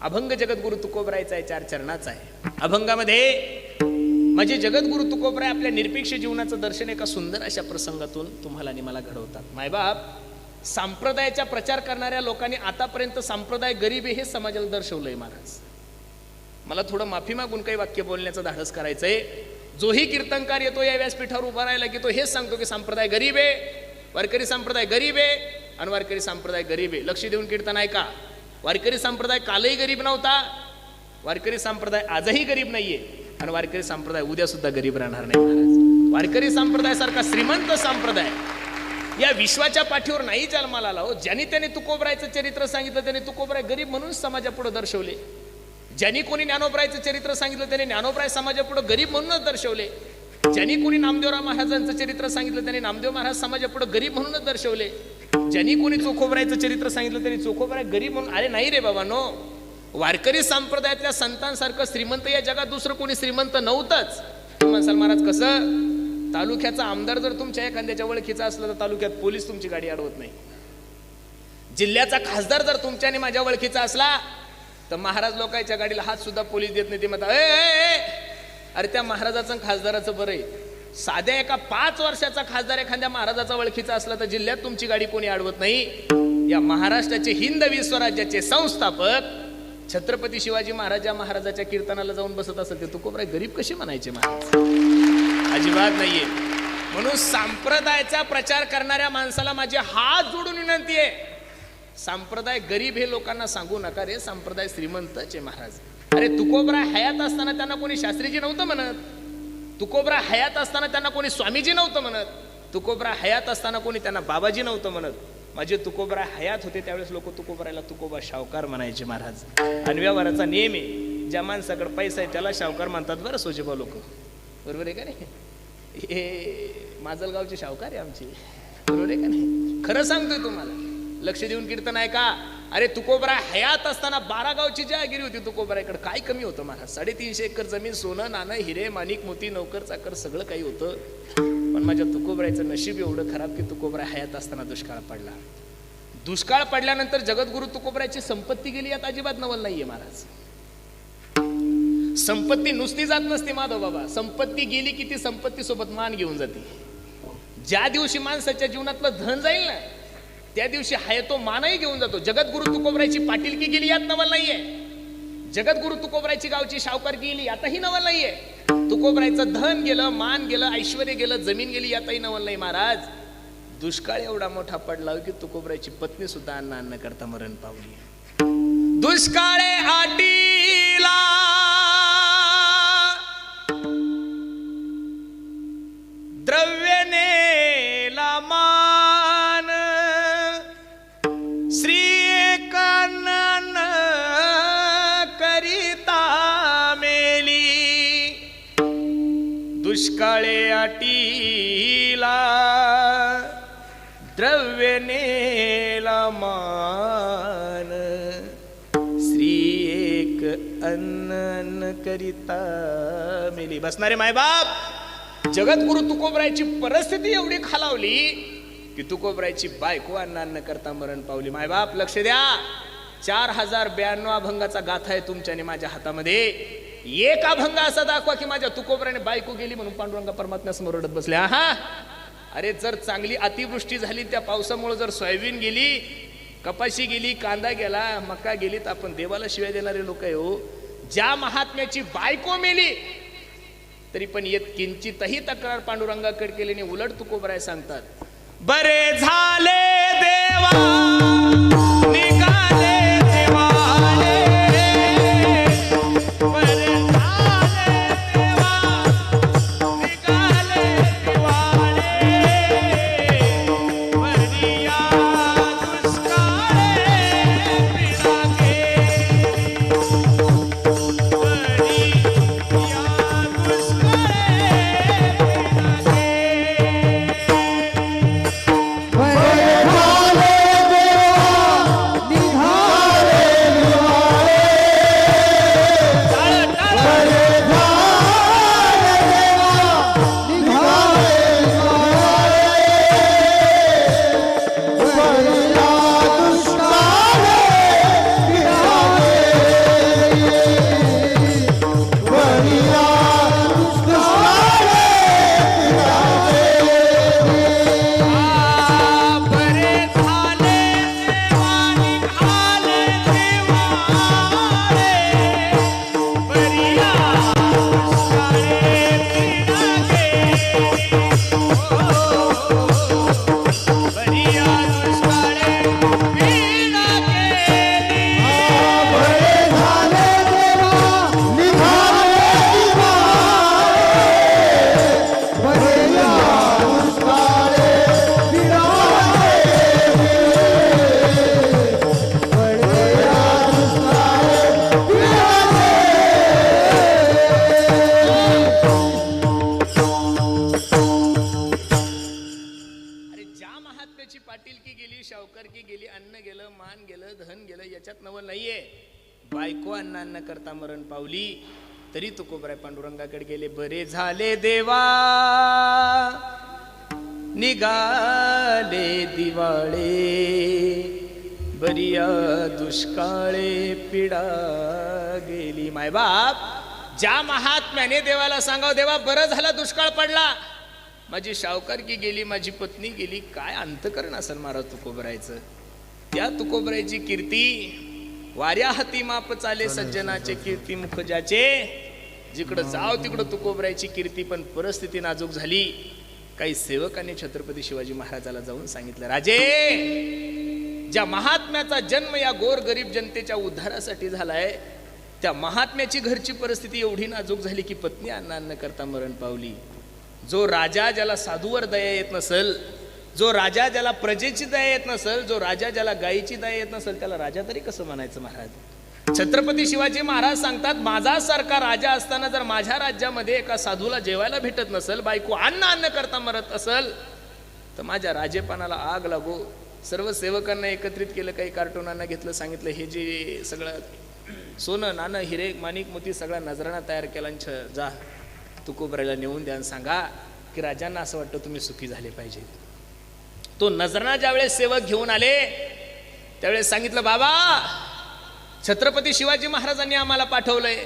अभंग जगद्गुरु तुकोबरायचा आहे, 4 चरणाचा आहे. अभंगामध्ये माझे जगद्गुरु तुकोबराय आपल्या निरपेक्ष जीवनाचं दर्शन एका सुंदर अशा प्रसंगातून तुम्हाला आणि मला घडवतात. मायबाप, संप्रदायाचा प्रचार करणाऱ्या लोकांनी आतापर्यंत संप्रदाय गरीब आहे हे समाजाला दर्शवलंय. महाराज, मला थोडं माफी मागून काही वाक्य बोलण्याचं धाडस करायचंय. जोही कीर्तनकार येतो या व्यासपीठावर उभा राहिला की तो हेच सांगतो की संप्रदाय गरीब आहे, वारकरी संप्रदाय गरीब आहे आणि वारकरी संप्रदाय गरीब आहे. लक्ष देऊन कीर्तन ऐका. वारकरी संप्रदाय कालही गरीब नव्हता, वारकरी संप्रदाय आजही गरीब नाहीये आणि वारकरी संप्रदाय उद्या सुद्धा गरीब राहणार नाही. महाराज, वारकरी संप्रदायासारखा श्रीमंत संप्रदाय या विश्वाच्या पाठीवर नाही जन्माला आला हो. ज्यांनी त्यांनी तुकोबरायचं चरित्र सांगितलं त्यांनी तुकोबराय गरीब म्हणून समाजापुढे दर्शवले. ज्यांनी कोणी ज्ञानोबरायचं चरित्र सांगितलं त्यांनी ज्ञानोबराय समाजापुढे गरीब म्हणूनच दर्शवले. ज्यांनी कोणी नामदेवराव महाराजांचं चरित्र सांगितलं त्यांनी नामदेव महाराज समाजापुढे गरीब म्हणूनच दर्शवले. ज्यांनी कोणी चोखोबरायचं चरित्र सांगितलं त्यांनी चोखोबराय गरीब म्हणून. अरे नाही रे बाबा, नो. वारकरी संप्रदायातल्या संतांसारखं श्रीमंत या जगात दुसरं कोणी श्रीमंत नव्हतंच. तुम्ही म्हणसाल महाराज कसं? तालुक्याचा आमदार जर तुमच्या एखाद्याच्या ओळखीचा असला तर तालुक्यात पोलीस तुमची गाडी अडवत नाही. जिल्ह्याचा खासदार जर तुमच्या आणि माझ्या ओळखीचा असला तर महाराज लोकांच्या गाडीला हात सुद्धा पोलीस देत नाही. ते म्हणतात अरे त्या महाराजाचं खासदाराचं बरं आहे. साध्या एका 5 वर्षाचा खासदार एखाद्या महाराजाचा ओळखीचा असला तर जिल्ह्यात तुमची गाडी कोणी अडवत नाही. या महाराष्ट्राचे हिंदवी स्वराज्याचे संस्थापक छत्रपती शिवाजी महाराजाच्या कीर्तनाला जाऊन बसत असेल ते तुकोबराय गरीब कसे म्हणायचे? महाराज अजिबात नाहीये. म्हणून संप्रदायाचा प्रचार करणाऱ्या माणसाला माझे हात जोडून विनंती आहे, संप्रदाय गरीब हे लोकांना सांगू नका रे. संप्रदाय श्रीमंतचे. महाराज, अरे तुकोबराय हयात असताना त्यांना कोणी शास्त्रीजी नव्हतं म्हणत. तुकोबराय हयात असताना त्यांना कोणी स्वामीजी नव्हतं म्हणत. तुकोबराय हयात असताना कोणी त्यांना बाबाजी नव्हतं म्हणत. माझे तुकोबराय हयात होते त्यावेळेस लोक तुकोबरायला तुकोबा शावकार म्हणायचे. महाराज, आणि व्यवहाराचा नियम आहे, ज्या माणसाकडे पैसा आहे त्याला शावकार म्हणतात बरं सोजेबा लोक. बरोबर आहे का नाही? हे माजलगावचे शावकार आहे आमचे. बरोबर आहे का नाही? खरं सांगतोय तुम्हाला. लक्ष देऊन कीर्तन आहे का? अरे तुकोबराय हयात असताना 12 गावची जहागिरी होती तुकोबरायकडे. काय कमी होतं महाराज? 350 एकर जमीन, सोनं नाणं, हिरे माणिक मोती, नौकर चाकर सगळं काही होतं. पण माझ्या तुकोबरायचं नशीब एवढं खराब की तुकोबराय हयात असताना दुष्काळ पडला. दुष्काळ पडल्यानंतर जगद्गुरु तुकोबरायची संपत्ती गेली यात अजिबात नवल नाहीये. महाराज, संपत्ती नुसती जात नसते माधव बाबा. संपत्ती गेली की ती संपत्ती सोबत मान घेऊन जाते. ज्या दिवशी माणसाच्या जीवनातलं धन जाईल ना त्या दिवशी हाय तो मानही घेऊन जातो. जगद्गुरु तुकोबरायची पाटीलकी गेली यात नवल नाहीये. जगद्गुरु तुकोबरायची गावची शावकार गेली यातही नवल नाहीये. तुकोबरायचं धन गेलं, मान गेलं, ऐश्वर्य गेलं, जमीन गेली यातही नवल नाही. महाराज, दुष्काळ एवढा मोठा पडला की तुकोबरायची पत्नी सुद्धा अन्न करता मरण पावली. दुष्काळे आटीला द्रव्य नेला मान, श्री एकानन करिता मेली. दुष्काळे आटीला द्रव्य नेला मान, श्री एक अन्न करिता मेली. बसणारे मायबाप, जगद्गुरु तुकोबरायची परिस्थिती एवढी खालावली की तुकोबरायची बायको अन्न करता मरण पावली. मायबाप लक्ष द्या. 4092 अभंगाचा गाथा आहे तुमच्या आणि माझ्या हातामध्ये. एक अभंग असा दाखवा की माझ्या तुकोबरायने बायको गेली म्हणून पांडुरंगा परमात्म्यासमोर रडत बसले. हा, अरे जर चांगली अतिवृष्टी झाली, त्या पावसामुळे जर सोयाबीन गेली, कपाशी गेली, कांदा गेला, मका गेली, तर आपण देवाला शिवाय देणारे लोक आहे हो. ज्या महात्म्याची बायको मेली तरी पण येत किंचितही तक्रार पांडुरंगाकडे केली नाही. उलट तुकोबराय सांगतात, बरे झाले देवा निघाले देवाले, बरे झाले देवा निघाले दिवाळे, बरिया दुष्काळे पिढा गेली, बरिया दुष्काळे पिढा गेली. नवल नाहीये. बायको अन्न अन्न करता मरण पावली तरी तुकोबराय पांडुरंगाकडे गेले. बरे झाले देवा निघाले दिवाळे, बरिया दुष्काळे पीडा गेली. मायबाप ज्या महात्म्याने देवाला सांगाव देवा बरं झालं दुष्काळ पडला, माझी शावकारकी गेली, माझी पत्नी गेली, काय अंतकरण असेल महाराज तुकोबरायचं. त्या तुकोबरायची कीर्ती वाऱ्या हाती माप चाले सज्जनाचे कीर्ती मुख ज्याचे, जिकडं जाव तिकडं तुकोबरायची कीर्ती. पण परिस्थिती नाजूक झाली. काही सेवकांनी छत्रपती शिवाजी महाराजाला जाऊन सांगितलं, राजे ज्या महात्म्याचा जन्म या गोर गरीब जनतेच्या उद्धारासाठी झालाय, त्या महात्म्याची घरची परिस्थिती एवढी नाजूक झाली की पत्नी अन्न अन्न करता मरण पावली. जो राजा ज्याला साधूवर दया येत नसल, जो राजा ज्याला प्रजेची दया येत नसल, जो राजा ज्याला गायीची दया येत नसल, त्याला राजा तरी कसं म्हणायचं महाराज. छत्रपती शिवाजी महाराज सांगतात, माझा सारखा राजा असताना जर माझ्या राज्यामध्ये एका साधूला जेवायला भेटत नसल, बायको अन्न अन्न करता मरत असल, तर माझ्या राजेपणाला आग लागो. सर्व सेवकांना एकत्रित केलं, काही कार्टुनांना घेतलं, सांगितलं हे जे सगळं सोनं नाणं हिरे माणिक मोती सगळा नजराणा तयार केला, जा तुकोबरायला नेऊन द्या आणि सांगा की राजांना असं वाटतं तुम्ही सुखी झाले पाहिजे. तो नजराणा ज्यावेळेस सेवक घेऊन आले त्यावेळेस सांगितलं, बाबा छत्रपती शिवाजी महाराजांनी आम्हाला पाठवलंय,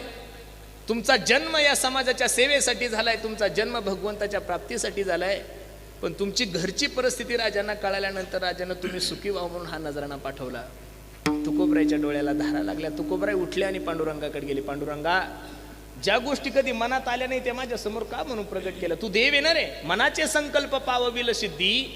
तुमचा जन्म या समाजाच्या सेवेसाठी झालाय, तुमचा जन्म भगवंताच्या प्राप्तीसाठी झालाय, पण तुमची घरची परिस्थिती राजांना कळाल्यानंतर राजानं तुम्ही सुखी व्हावं म्हणून हा नजराणा पाठवला. तुकोबरायच्या डोळ्याला धारा लागल्या. तुकोबराय उठले आणि पांडुरंगाकडे गेले. पांडुरंगा, ज्या गोष्टी कधी मनात आल्या नाही त्या माझ्या समोर का म्हणून प्रगट केलं. तू देव येणार आहे, मनाचे संकल्प पावविल सिद्धी,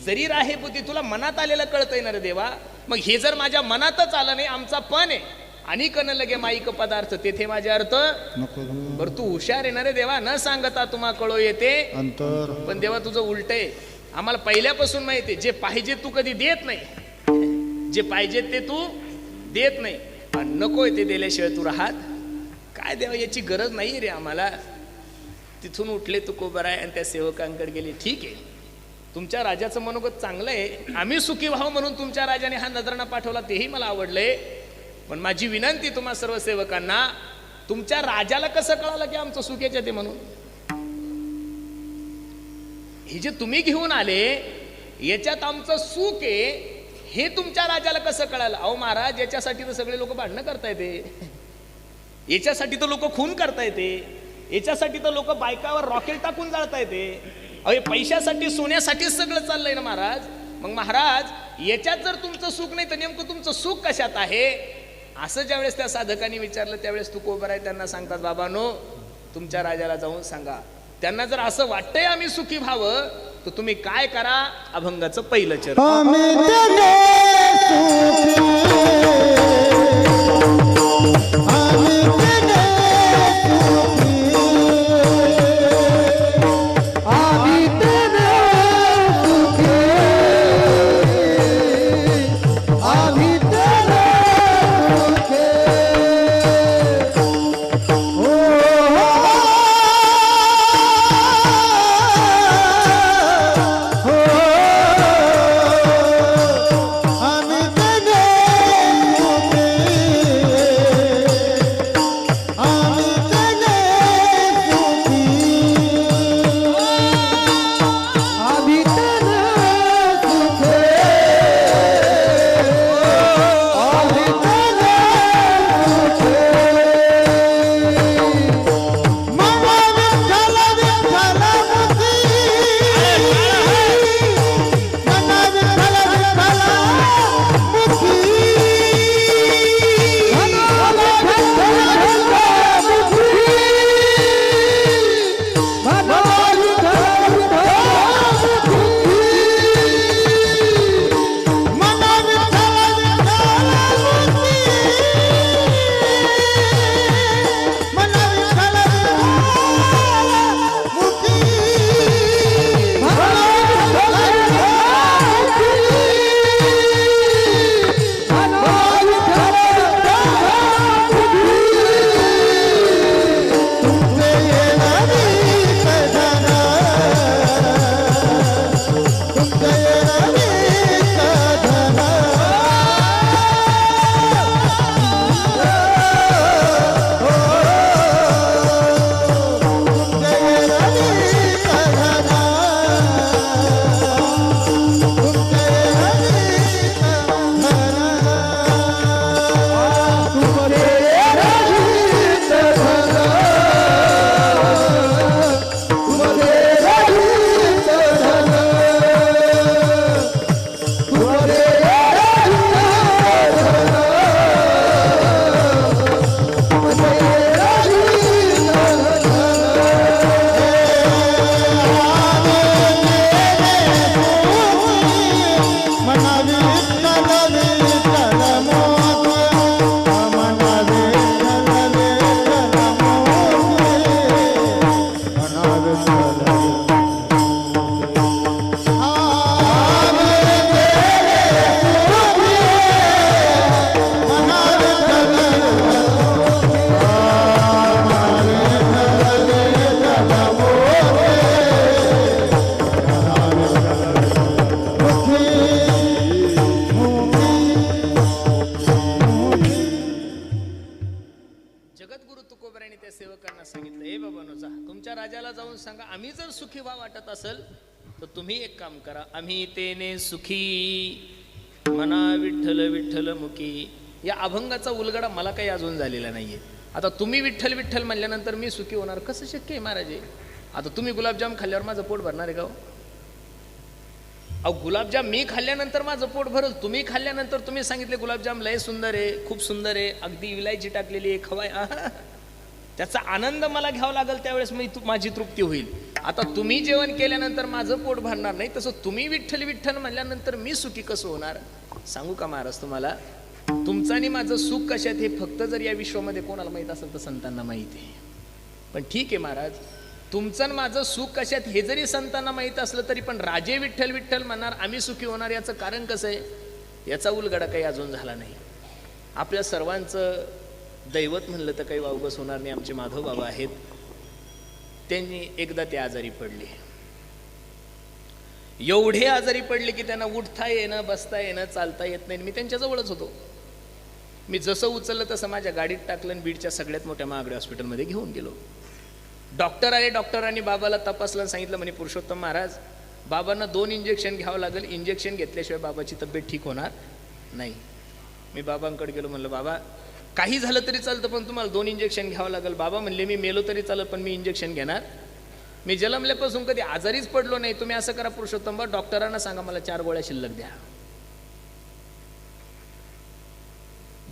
जरी राहे बुद्धी, तुला मनात आलेलं कळत येणार देवा. मग हे जर माझ्या मनातच आलं नाही, आमचा पण आहे आणि कन लगे माईक पदार्थ तेथे माझे अर्थ बर. तू हुशार येणार रे देवा, न सांगता तुम्हा कळो येते अंतर. पण देवा तुझं उलट आहे, आम्हाला पहिल्यापासून माहिती आहे, जे पाहिजे तू कधी देत नाही, जे पाहिजे ते तू देत नाही, आणि नकोय ते दिल्याशिवाय तू राहत काय. देवा याची गरज नाही रे आम्हाला. तिथून उठले तुकोबराय आणि त्या सेवकांकडे गेले. ठीक आहे, तुमच्या राजाचं मनोगत चांगलं आहे, आम्ही सुखी व्हावं म्हणून तुमच्या राजाने हा नजराणा पाठवला, तेही मला आवडलंय. पण माझी विनंती तुम्हा सर्व सेवकांना, तुमच्या राजाला कसं कळालं की आमचं सुख याच्यात आहे म्हणून. हे जे तुम्ही घेऊन आले याच्यात आमचं सुख आहे हे तुमच्या राजाला कसं कळालं. अहो महाराज, याच्यासाठी तर सगळे लोक भांडणं करतायत, याच्यासाठी तर लोक खून करतायत, याच्यासाठी तर लोक बायकावर रॉकेट टाकून जाळतायत. अहो पैशासाठी सोन्यासाठीच सगळं चाललंय ना महाराज. मग महाराज याच्यात जर तुमचं सुख नाही तर नेमकं तुमचं सुख कशात आहे, असं ज्यावेळेस त्या साधकांनी विचारलं त्यावेळेस तुकोबराय त्यांना सांगतात, बाबांनो तुमच्या राजाला जाऊन सांगा, त्यांना जर असं वाटतंय आम्ही सुखी व्हावं तर तुम्ही काय करा, अभंगाचं पहिलं चरण जगद्गुरु तुकोबरायांनी त्या सेवकांना सांगितलं, हे बाबांनो जा, तुमच्या राजाला जाऊन सांगा, आम्ही जर सुखी व्हा वाटत असेल तर तुम्ही एक काम करा, आम्ही तेने सुखी मना विठ्ठल विठ्ठल मुखी. या अभंगाचा उलगडा मला काही अजून झालेला नाहीये. आता तुम्ही विठ्ठल विठ्ठल म्हणल्यानंतर मी सुखी होणार कसं शक्य आहे महाराज? आता तुम्ही गुलाबजाम खाल्ल्यावर माझं पोट भरणार आहे का? अहो गुलाबजाम मी खाल्ल्यानंतर माझं पोट भरल, तुम्ही खाल्ल्यानंतर तुम्ही सांगितले गुलाबजाम लय सुंदर आहे, खूप सुंदर आहे, अगदी विलायची टाकलेली आहे, खवाय त्याचा आनंद मला घ्यावा लागेल, त्यावेळेस माझी तृप्ती होईल. आता तुम्ही जेवण केल्यानंतर माझं पोट भरणार नाही, तसं तुम्ही विठ्ठल विठ्ठल म्हणल्यानंतर मी सुखी कसं होणार? सांगू का महाराज तुम्हाला, तुमचं आणि माझं सुख कशात हे फक्त जर या विश्वामध्ये कोणाला माहीत असेल तर संतांना माहिती आहे. पण ठीक आहे महाराज, तुमचं आणि माझं सुख कशात हे जरी संतांना माहीत असलं तरी पण राजे विठ्ठल विठ्ठल म्हणणार आम्ही सुखी होणार, याचं कारण कसं आहे? याचा उलगडा काही अजून झाला नाही. आपल्या सर्वांचं दैवत म्हणलं तर काही वावगस होणार नाही. आमचे माधव बाबा आहेत, त्यांनी एकदा ते आजारी पडले, एवढे आजारी पडले की त्यांना उठता येणं, बसता येणं, चालता येत नाही. मी त्यांच्याजवळच होतो. मी जसं उचललं तसं माझ्या गाडीत टाकलं आणि बीडच्या सगळ्यात मोठ्या महागड्या हॉस्पिटलमध्ये घेऊन गेलो. डॉक्टर आले, डॉक्टरांनी बाबाला तपासलं, सांगितलं म्हणे पुरुषोत्तम महाराज, बाबांना 2 इंजेक्शन घ्यावं लागेल, इंजेक्शन घेतल्याशिवाय बाबाची तब्येत ठीक होणार नाही. मी बाबांकडे गेलो, म्हणलं बाबा काही झालं तरी चालतं पण तुम्हाला 2 इंजेक्शन घ्यावं लागेल. बाबा म्हणले मी मेलो तरी चालत पण मी इंजेक्शन घेणार. मी जन्मल्यापासून कधी आजारीच पडलो नाही. तुम्ही असं करा पुरुषोत्तम बा, डॉक्टरांना सांगा मला 4 गोळ्या शिल्लक द्या,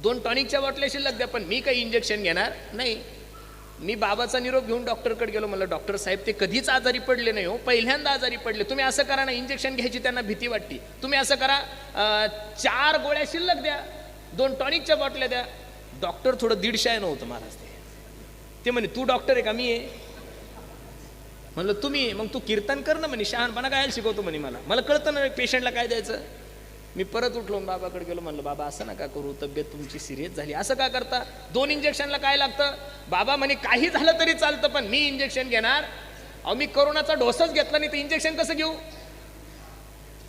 2 टॉनिकच्या बाटल्या शिल्लक द्या, पण मी काही इंजेक्शन घेणार नाही. मी बाबाचा निरोप घेऊन डॉक्टरकडे गेलो. म्हणलं डॉक्टर साहेब ते कधीच आजारी पडले नाही हो, पहिल्यांदा आजारी पडले. तुम्ही असं करा ना, इंजेक्शन घ्यायची त्यांना भीती वाटते, तुम्ही असं करा 4 गोळ्या शिल्लक द्या, 2 टॉनिकच्या बाटल्या द्या. डॉक्टर थोडं 150 नव्हतं महाराज. ते म्हणे तू डॉक्टर आहे का? मी आहे. म्हणलं तुम्ही, मग तू कीर्तन कर ना म्हणे, शहाणपणा काय शिकवतो म्हणे, मला कळतं ना पेशंटला काय द्यायचं. मी परत उठलो, बाबाकडे गेलो, म्हणलं बाबा असं नका करू, तब्येत तुमची सिरियस झाली, असं का करता? 2 इंजेक्शनला काय लागतं? बाबा म्हणे काही झालं तरी चालतं पण मी इंजेक्शन घेणार. अहो मी कोरोनाचा डोसच घेतला नाही तर इंजेक्शन कसं घेऊ?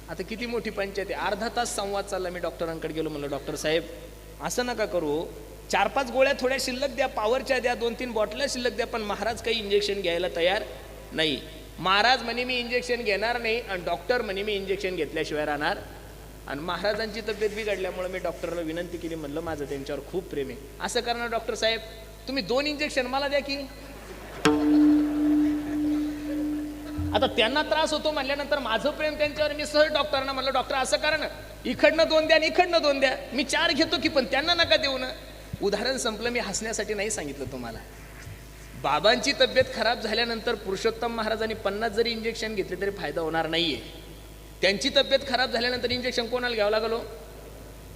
आता किती मोठी पंचायत आहे. अर्धा तास संवाद चालला. मी डॉक्टरांकडे गेलो, म्हणलं डॉक्टर साहेब असं नका करू, 4-5 गोळ्या थोड्या शिल्लक द्या, पॉवरच्या द्या, 2-3 बॉटल्या शिल्लक द्या, पण महाराज काही इंजेक्शन घ्यायला तयार नाही. महाराज म्हणे मी इंजेक्शन घेणार नाही आणि डॉक्टर म्हणे मी इंजेक्शन घेतल्याशिवाय राहणार. आणि महाराजांची तब्येत बिघडल्यामुळे मी डॉक्टरला विनंती केली, म्हणलं माझं त्यांच्यावर खूप प्रेम आहे, असं करणार डॉक्टर साहेब तुम्ही 2 इंजेक्शन मला द्या की. आता त्यांना त्रास होतो म्हणल्यानंतर माझं प्रेम त्यांच्यावर, मी सहज डॉक्टरांना म्हणलं डॉक्टर असं करा ना, इकडनं 2 द्या आणि इकडनं 2 द्या, मी 4 घेतो की, पण त्यांना नका देऊ ना. उदाहरण संपलं. मी हसण्यासाठी नाही सांगितलं तुम्हाला. बाबांची तब्येत खराब झाल्यानंतर पुरुषोत्तम महाराजांनी 50 जरी इंजेक्शन घेतले तरी फायदा होणार नाहीये. त्यांची तब्येत खराब झाल्यानंतर इंजेक्शन कोणाला घ्यावं लागलो?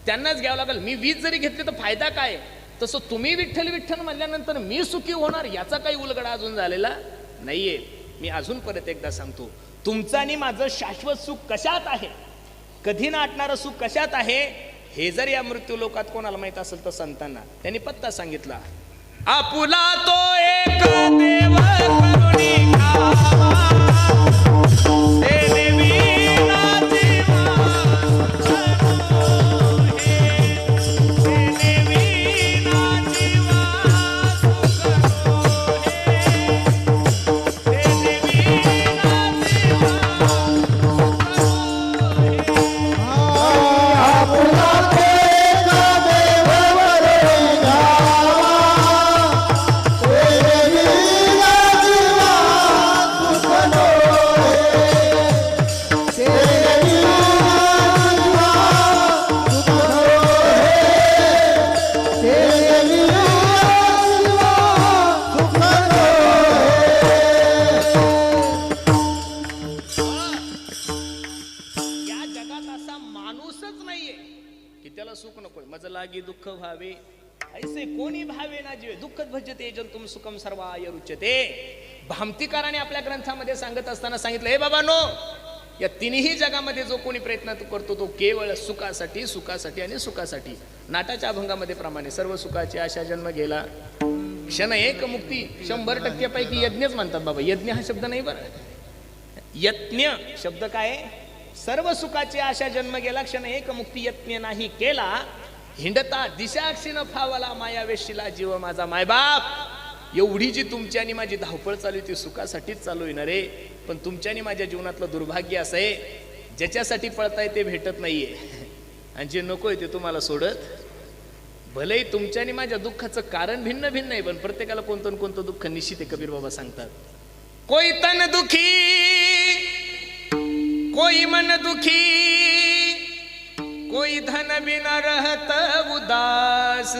त्यांनाच घ्यावं लागेल. मी 20 जरी घेतले तर फायदा काय? तसं तुम्ही विठ्ठल विठ्ठल म्हणल्यानंतर मी सुखी होणार, याचा काही उलगडा अजून झालेला नाहीये. मी अजून परत एकदा सांगतो, तुमचं आणि माझं शाश्वत सुख कशात आहे, कधी नाटणारं सुख कशात आहे, हे जर या मृत्यू लोकात कोणाला माहित असेल तर संतांना. त्यांनी पत्ता सांगितला, आपुला तो एक देव करुणी घ्यावा, दुःख भावे ऐसे कोणी भावे ना जीवे, दुःखद भजते जंतुम सुखम सर्वाय रुच्यते. भामतीकाराने आपल्या ग्रंथामध्ये सांगत असताना सांगितलं, हे बाबांनो, या तिन्ही जगामध्ये जो कोणी प्रयत्न करतो तो केवळ सुखासाठी, सुखासाठी आणि सुखासाठी. नाटाच्या अभंगामध्ये प्रमाणे सर्व सुखाची आशा जन्म गेला, क्षण एक मुक्ती 100% पैकी यज्ञच म्हणतात बाबा. यज्ञ हा शब्द नाही बरं, यज्ञ शब्द काय? सर्व सुखाची आशा जन्म गेला, क्षण एक मुक्ती यज्ञ नाही केला. हिंडता दिशाक्षीनं फावला माया वेशीला जीव माझा. मायबाप, एवढी जी तुमची आणि माझी धावपळ चालू आहे ती सुखासाठीच चालू आहे ना रे. पण तुमच्या आणि माझ्या जीवनातलं दुर्भाग्य असं आहे, ज्याच्यासाठी पळताय ते भेटत नाहीये, आणि जे नकोय ते तुम्हाला सोडत. भलेही तुमच्या आणि माझ्या दुःखाचं कारण भिन्न भिन्न आहे, पण प्रत्येकाला कोणतं कोणतं दुःख निश्चित आहे. कबीर बाबा सांगतात, कोई तन दुखी, कोई मन दुखी, कोई धन बिना रहत उदास,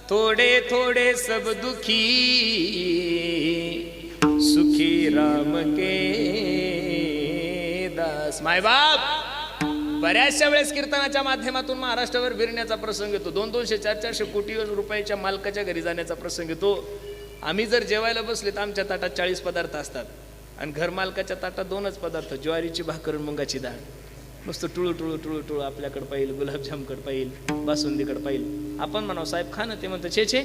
थोड़े थोड़े सब दुखी, सुखी राम के दास. माय बाप, बऱ्याचशा वेळेस कीर्तनाच्या माध्यमातून महाराष्ट्रावर फिरण्याचा प्रसंग येतो. 200-200, 400-400 कोटी रुपयाच्या मालकाच्या घरी जाण्याचा प्रसंग येतो. आम्ही जर जेवायला बसले तर आमच्या ताटात 40 पदार्थ असतात, आणि घर मालकाच्या ताटात 2च पदार्थ, ज्वारीची भाकर आणि मुंगाची डाळ. नुसतं टुळू टुळू टुळू टुळू आपल्याकडे पाहिजे, गुलाबजामकडे पाहिजे, बासुंदीकडे पाहिजे. आपण म्हणावं साहेब खा ना, ते म्हणतात छे छे.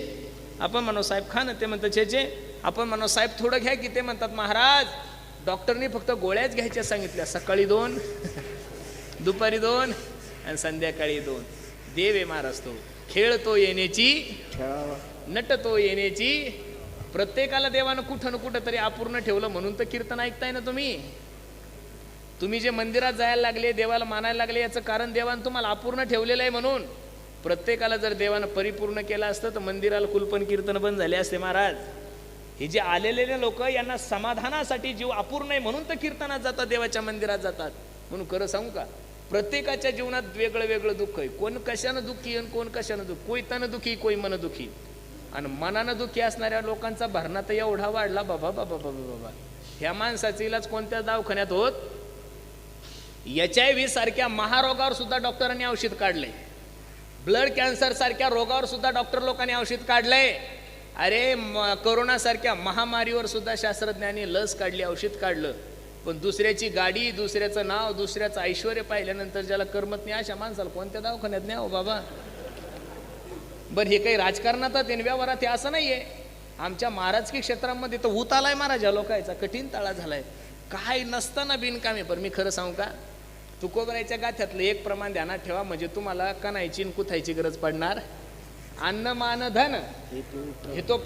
आपण म्हणावं साहेब खा ना, ते म्हणतात छे छे. आपण म्हणावं साहेब थोडं घ्या की, ते म्हणतात महाराज डॉक्टरनी फक्त गोळ्याच घ्यायच्या सांगितल्या, सकाळी 2, दुपारी 2 आणि संध्याकाळी 2. देव आहे महाराज तो, खेळतो येण्याची, नटतो येण्याची. प्रत्येकाला देवानं कुठं ना कुठं तरी अपूर्ण ठेवलं, म्हणून तर कीर्तन ऐकताय ना तुम्ही. तुम्ही जे मंदिरात जायला लागले, देवाला मानायला लागले, याचं कारण देवानं तुम्हाला अपूर्ण ठेवलेलं आहे. म्हणून प्रत्येकाला जर देवानं परिपूर्ण केलं असतं तर मंदिराला कुलपण कीर्तन बंद झाले असते महाराज. हे जे आलेले लोक, यांना समाधानासाठी जीव अपूर्ण आहे म्हणून तर कीर्तनात जातात, देवाच्या मंदिरात जातात. म्हणून खरं सांगू का, प्रत्येकाच्या जीवनात वेगळं वेगळं दुःख आहे. कोण कशानं दुःखी आणि कोण कशानं दुःखी. कोई तन दुःखी, कोई मन दुःखी. आणि मनानं दुःखी असणाऱ्या लोकांचा भरणा तर एवढा वाढला बाबा बाबा बाबा बाबा. ह्या माणसाचा इलाज कोणत्या दवाखान्यात होत. HIV सारख्या महारोगावर सुद्धा डॉक्टरांनी औषध काढले. ब्लड कॅन्सर सारख्या रोगावर सुद्धा डॉक्टर लोकांनी औषध काढलंय. अरे कोरोना सारख्या महामारीवर सुद्धा शास्त्रज्ञांनी लस काढली, औषध काढलं. पण दुसऱ्याची गाडी, दुसऱ्याचं नाव, दुसऱ्याचं ऐश्वर पाहिल्यानंतर ज्याला करमत नाही अशा माणसाला कोणत्या दवाखान्यात नाही हो बाबा. बरं, हे काही राजकारणात व्यवहारात हे असं नाहीये. आमच्या महाराजकी क्षेत्रामध्ये तर ऊत आलाय महाराज, या लोकांचा कठीण ताळा झालाय. काय नसताना बिनकामी. पण मी खरं सांगू का, तुकोबरायच्या गाथ्यातलं एक प्रमाण ध्यानात ठेवा, म्हणजे तुम्हाला कणायची कुथायची गरज पडणार. अन्न मान धन हे तो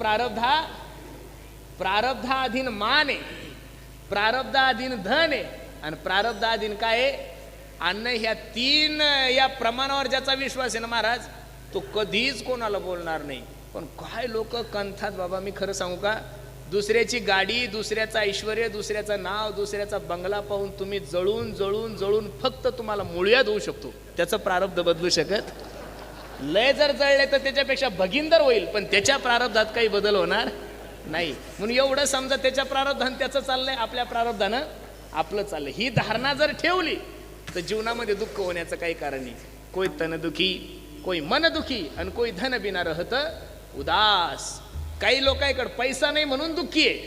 प्रारब्धाधीन मान आहे, प्रारब्धाधीन धन आहे, आणि प्रारब्धाधीन काय आहे, अन्न. ह्या 3 या प्रमाणावर ज्याचा विश्वास आहे ना महाराज, तो कधीच कोणाला बोलणार नाही. पण काय लोक कंथात बाबा. मी खरं सांगू का, दुसऱ्याची गाडी, दुसऱ्याचं ऐश्वर, दुसऱ्याचं नाव, दुसऱ्याचा बंगला पाहून तुम्ही जळून जळून जळून फक्त तुम्हाला मुळव्याध होऊ शकतो. त्याचं प्रारब्ध बदलू शकत. लय जर जळले तर त्याच्यापेक्षा भगिंदर होईल, पण त्याच्या प्रारब्धात काही बदल होणार नाही. म्हणून एवढं समजा, त्याच्या प्रारब्धानं त्याचं चाललंय, आपल्या प्रारब्धानं आपलं चाललंय. ही धारणा जर ठेवली तर जीवनामध्ये दुःख होण्याचं काही कारण नाही. कोई तन दुखी, कोई मन दुखी, आणि कोई धन बिना रहत उदास. काही लोकांकडे पैसा नाही म्हणून दुःखी आहे,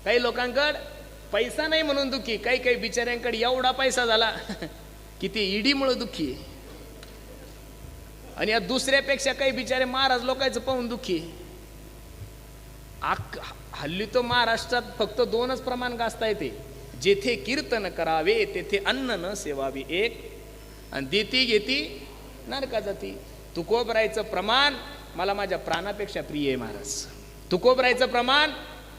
काही लोकांकडे पैसा नाही म्हणून दुःखी. काही काही बिचाऱ्यांकडे एवढा पैसा झाला की ते ईडीमुळे दुःखी आहे. आणि या दुसऱ्यापेक्षा काही बिचारे महाराज लोकांचं पाहून दुःखी आहे. हल्ली तो महाराष्ट्रात फक्त 2च प्रमाण गाजता येते, जेथे कीर्तन करावे तेथे अन्न न सेवावे एक, आणि देती घेती नरका जाती. तुकोबरायचं प्रमाण मला माझ्या प्राणापेक्षा प्रिय आहे महाराज. तुकोबरायचं प्रमाण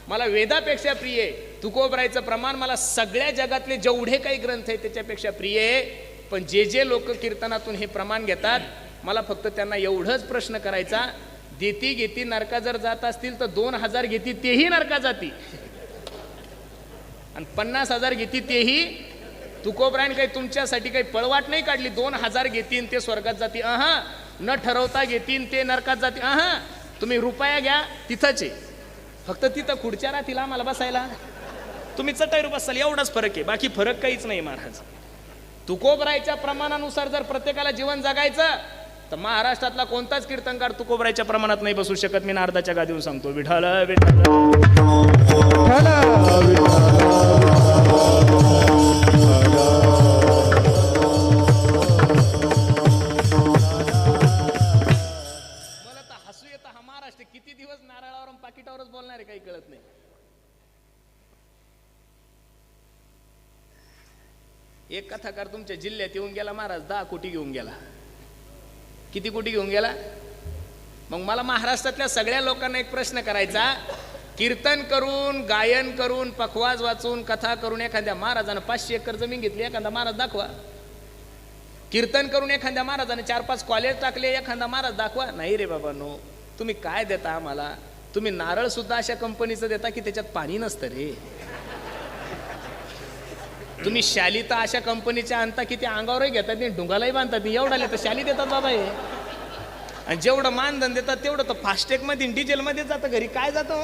मला वेदापेक्षा प्रिय आहे. तुकोबरायचं प्रमाण मला सगळ्या जगातले जेवढे काही ग्रंथ आहेत त्याच्यापेक्षा प्रिय आहे. पण जे लोक कीर्तनातून हे प्रमाण घेतात, मला फक्त त्यांना एवढंच प्रश्न करायचा, देती घेती नरका जर जात असतील तर 2000 घेती तेही नरका जाती, आणि 50,000 घेती तेही. तुकोबरायन काही तुमच्यासाठी काही पळवाट नाही काढली. 2000 घेतीन ते स्वर्गात जाती, न ठरवता घेतीन ते नरकात जाती. तुम्ही रुपया घ्या तिथंच आहे, फक्त तिथं खुर्च्या राहतील आम्हाला बसायला, तुम्ही चटाईवर बसाल, एवढाच फरक आहे, बाकी फरक काहीच नाही महाराज. तुकोबरायच्या प्रमाणानुसार जर प्रत्येकाला जीवन जगायचं तर महाराष्ट्रातला कोणताच कीर्तनकार तुकोबरायच्या प्रमाणात नाही बसू शकत. मी नारदाच्या गादीवर सांगतो, विठ्ठल विठ्ठल किती दिवस नारळावर पाकिटावरच बोलणार आहे, काही कळत नाही. एक कथाकार तुमच्या जिल्ह्यात येऊन गेला महाराज, 10 कोटी घेऊन गेला. किती कोटी घेऊन गेला? मग मला महाराष्ट्रातल्या सगळ्या लोकांना एक प्रश्न करायचा, कीर्तन करून, गायन करून, पखवाज वाचून, कथा करून एखाद्या महाराजानं 500 एकर जमीन घेतली, एखादा महाराज दाखवा. कीर्तन करून एखाद्या महाराजाने 4-5 कॉलेज टाकले, एखादा महाराज दाखवा. नाही रे बाबा नो, तुम्ही काय देता आम्हाला? तुम्ही नारळ सुद्धा अशा कंपनीचं देता की त्याच्यात पाणी नसतं रे. तुम्ही शाली तर अशा कंपनीच्या आणता की त्या अंगावरही घेतात नाही, ढुंगालाही बांधतात, एवढाले तर शाली देतात बाबा हे. आणि जेवढं मानधन देतात तेवढं तर फास्टॅग मध्ये डिझेल मध्ये जातं. घरी काय जातो?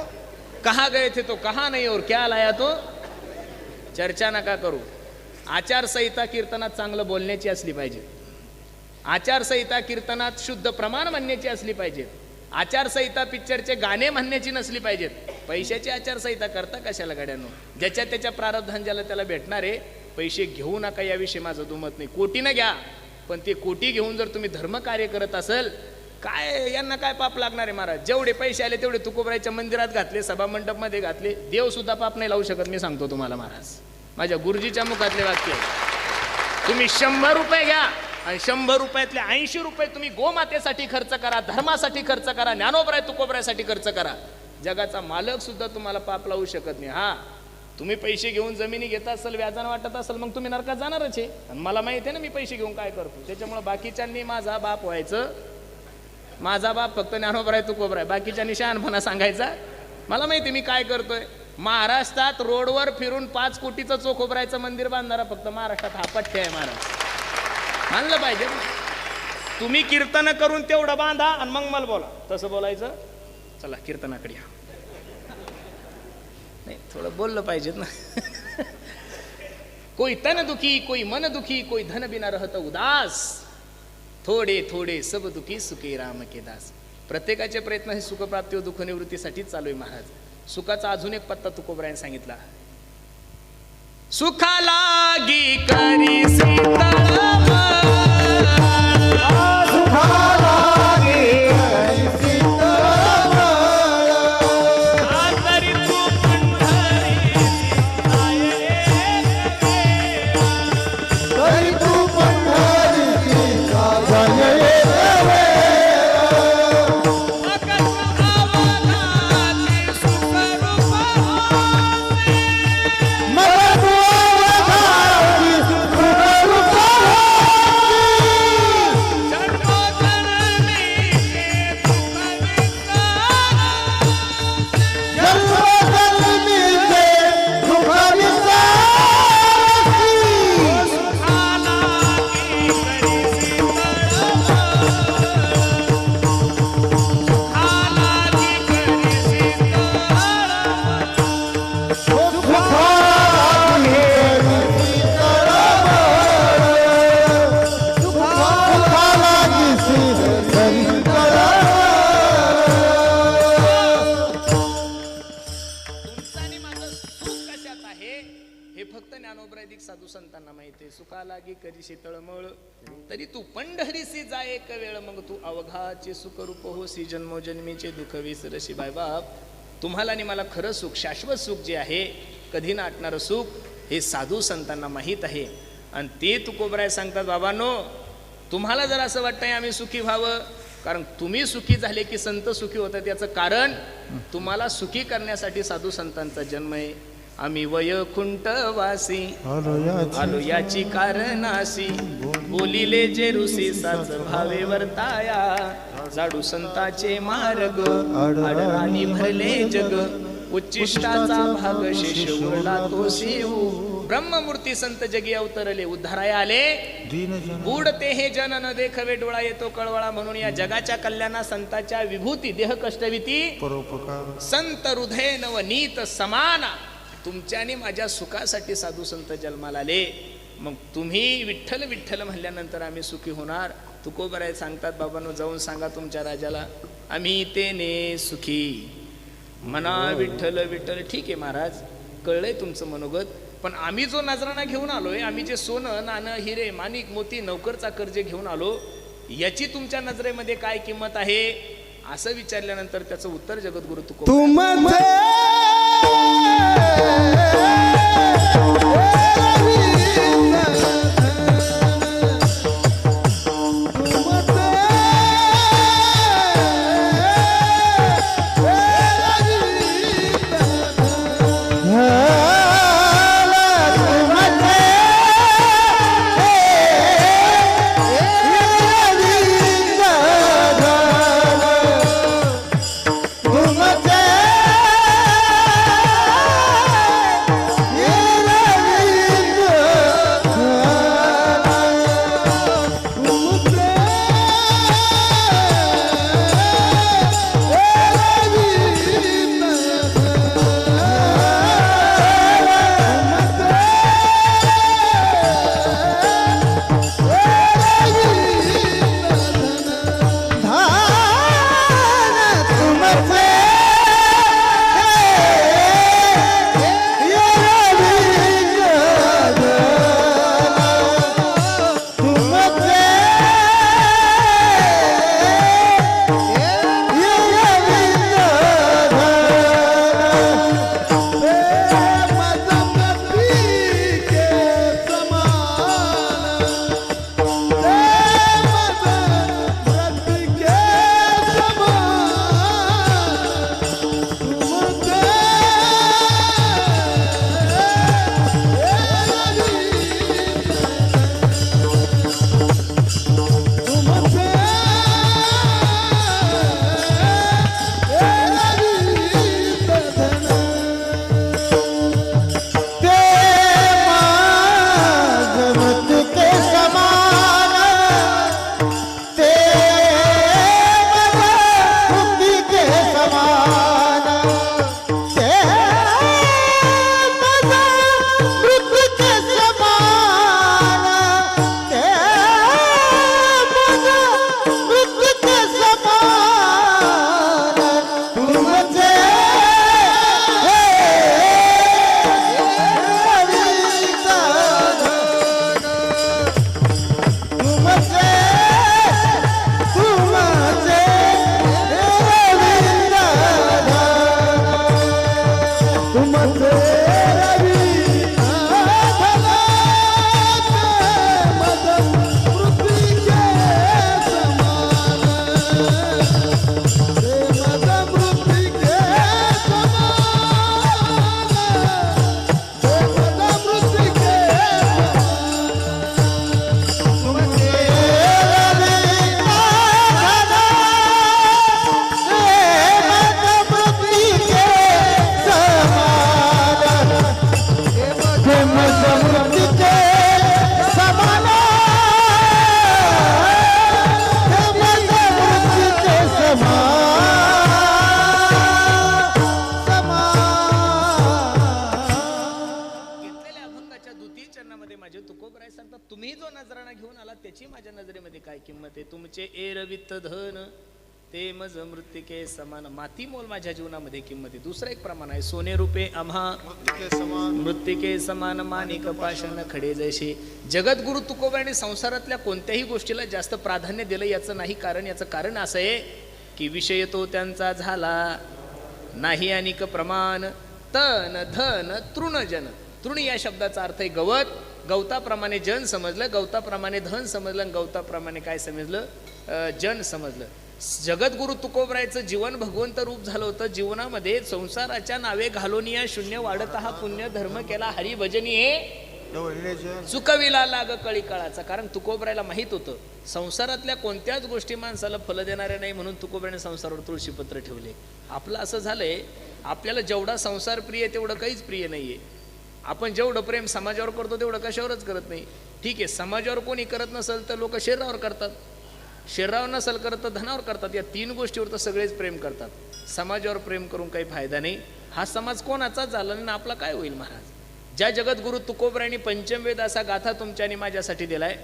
कहा गए थे तो कहा नाही और क्या लाया तो. चर्चा नका करू. आचारसंहिता कीर्तनात चांगलं बोलण्याची असली पाहिजे. आचारसंहिता कीर्तनात शुद्ध प्रमाण म्हणण्याची असली पाहिजे. आचारसंहिता पिक्चरचे गाणे म्हणण्याची नसली पाहिजेत. पैशाची आचारसंहिता करता कशाला गाड्यांनो? ज्याच्या त्याच्या प्रारब्धान ज्याला त्याला भेटणार आहे. पैसे घेऊ नका याविषयी माझं दुमत नाही. कोटीनं घ्या, पण ते कोटी घेऊन जर तुम्ही धर्मकार्य करत असेल, काय यांना काय पाप लागणार आहे महाराज? जेवढे पैसे आले तेवढे तुकोबरायच्या मंदिरात घातले, सभा मंडप मध्ये घातले. देव सुद्धा पाप नाही लावू शकत. मी सांगतो तुम्हाला महाराज, माझ्या गुरुजीच्या मुखातले वाक्य. तुम्ही 100 रुपये घ्या आणि 100 रुपयातले 80 रुपये तुम्ही गोमातेसाठी खर्च करा, धर्मासाठी खर्च करा, ज्ञानोबराय तुकोबरायसाठी खर्च करा. जगाचा मालक सुद्धा तुम्हाला पाप लावू शकत नाही. हा, तुम्ही पैसे घेऊन जमिनी घेता असेल, व्याजानं वाटत असेल, मग तुम्ही नरकात जाणारच आहे. आणि मला माहिती आहे ना मी पैसे घेऊन काय करतो. त्याच्यामुळे बाकीच्यांनी माझा बाप व्हायचं. माझा बाप फक्त ज्ञानोबराय तुकोबराय, बाकीच्यांनी शहाणपणा सांगायचा. मला माहिती मी काय करतोय. महाराष्ट्रात रोडवर फिरून 5 कोटीचं चोखोबरायचं मंदिर बांधणारा फक्त महाराष्ट्रात हा पठ्य आहे महाराज. मानलं पाहिजे. तुम्ही कीर्तन करून तेवढं बांधा आणि मग मला बोला. तसं बोलायचं. चला कीर्तनाकडे या. नाही, थोडं बोललं पाहिजेत ना. कोई तन दुखी, कोई मन दुखी, कोई धन बिना रहत उदास, थोडे थोडे सब दुखी सुखी राम के दास. प्रत्येकाचे प्रयत्न हे सुखप्राप्ती व दुःख निवृत्तीसाठी चालू आहे महाराज. सुखाचा अजून एक पत्ता तुकोबरायने सांगितला. सुखा लागी करी साधू संतांना माहिती आहे. सुखा लागी करी शीतळमळ तरी तू पंढरीसी जाय एक वेळ, मग तू अवघाचे सुख रूप होसी, जन्मोजन्मीचे दुःख विसरशी. बाय बाप, तुम्हाला आणि मला खरं सुख, शाश्वत सुख जे आहे, कधी नाटणारं सुख, हे साधू संतांना माहीत आहे. आणि ते तुकोबराय सांगतात, बाबांनो तुम्हाला जर असं वाटतंय आम्ही सुखी व्हावं, कारण तुम्ही सुखी झाले की संत सुखी होतात. याचं कारण तुम्हाला सुखी करण्यासाठी साधू संतांचा जन्म आहे. आम्ही वैकुंठवासी आलो याची कारणासी, बोलिले जे ऋषी साच भावे वर्ताया, जाडू संताचे मार्ग आडराणी भरले जग, उच्चिष्टाचा भाग शेष उरला तो शिव. ब्रह्ममूर्ती संत जगी अवतरले, उद्धाराया आले, बुडते हे जन न देखवे, डोळा येतो कळवळा. म्हणून या जगाच्या कल्याणा संताच्या विभूती देह कष्टविती, संत हृदय नवनीत समाना. तुमच्या आणि माझ्या सुखासाठी साधू संत जन्माला आले. मग तुम्ही विठ्ठल विठ्ठल म्हणल्यानंतर आम्ही सुखी होणार. तुकोबराय सांगतात, बाबांनो जाऊन सांगा तुमच्या राजाला, आम्ही तेने सुखी म्हणा विठ्ठल विठ्ठल. ठीक आहे महाराज, कळलंय तुमचं मनोगत, पण आम्ही जो नजराणा घेऊन आलोय, आम्ही जे सोनं नाणं हिरे माणिक मोती नौकर चाकर जे घेऊन आलो, याची तुमच्या नजरेमध्ये काय किंमत आहे, असं विचारल्यानंतर त्याचं उत्तर जगद्गुरु तुकोबराय तुम्ही जो नजराणा घेऊन आला त्याची माझ्या नजरेमध्ये काय किंमत आहे? तुमचे एरवित धन ते मज मृत्तिके समान, माती मोल माझ्या जीवनामध्ये किंमत आहे. दुसरं एक प्रमाण आहे, सोने रुपे आम्हा मृत्तिके समान, माणिक पाषाण खडे जैसे. जगद्गुरु तुकोबांनी संसारातल्या कोणत्याही गोष्टीला जास्त प्राधान्य दिलं याचं नाही कारण. याचं कारण असं आहे की विषय तो त्यांचा झाला नाही अनिक प्रमाण. तन धन तृणजन, तृण या शब्दाचा अर्थ आहे गवत. गवताप्रमाणे जन समजलं, गवताप्रमाणे धन समजलं, गवताप्रमाणे काय समजलं? जन समजलं. जगद्गुरु तुकोबरायचं जीवन भगवंत रूप झालं होतं. जीवनामध्ये संसाराच्या नावे घालून या शून्य वाढत हा पुण्य धर्म केला हरिभजनी हे चुकविला लाग कळी काळाचा. कारण तुकोबरायला माहित होतं संसारातल्या कोणत्याच गोष्टी माणसाला फल देणाऱ्या नाही, म्हणून तुकोबरायने संसारावर तुळशीपत्र ठेवले. आपलं असं झालंय, आपल्याला जेवढा संसार प्रिय तेवढं काहीच प्रिय नाहीये. आपण जेवढं प्रेम समाजावर करतो तेवढं कशावरच करत नाही. ठीक आहे, समाजावर कोणी करत नसेल तर लोक शरीरावर करतात, शरीरावर नसेल करत तर धनावर करतात. या तीन गोष्टीवर तर सगळेच प्रेम करतात. समाजावर प्रेम करून काही फायदा नाही. हा समाज कोणाचाच झाला नाही, आपला काय होईल महाराज? ज्या जगद्गुरु तुकोबरायांनी पंचमवेद असा गाथा तुमच्या आणि माझ्यासाठी दिलाय,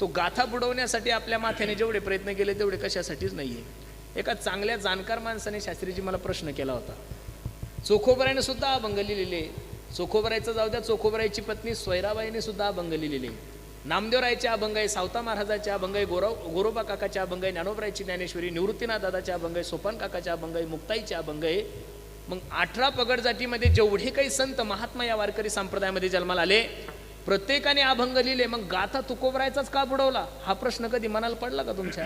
तो गाथा बुडवण्यासाठी आपल्या माथ्याने जेवढे प्रयत्न केले तेवढे कशासाठीच नाहीये. एका चांगल्या जाणकार माणसाने शास्त्रीजी मला प्रश्न केला होता. चोखोबरायाने सुद्धा अभंग लिहिलेले. चोखोबरायचं जाऊ द्या, चोखोबरायची पत्नी सोयराबाईने सुद्धा अभंग लिहिलेले. नामदेवरायचे अभंग आहे, सावता महाराजाचे अभंग आहे, गोरोबा काकाचे अभंग आहे, ज्ञानोबरायची ज्ञानेश्वरी, निवृत्तीनाथ दादाचे अभंग आहे, सोपान काकाचे अभंग आहे, मुक्ताईचे अभंग आहे. मग 18 पगड जातीमध्ये जेवढे काही संत महात्मा या वारकरी संप्रदायामध्ये जन्माला आले, प्रत्येकाने अभंग लिहिले. मग गाथा तुकोबरायचाच का बुडवला हा प्रश्न कधी मनाला पडला का तुमच्या?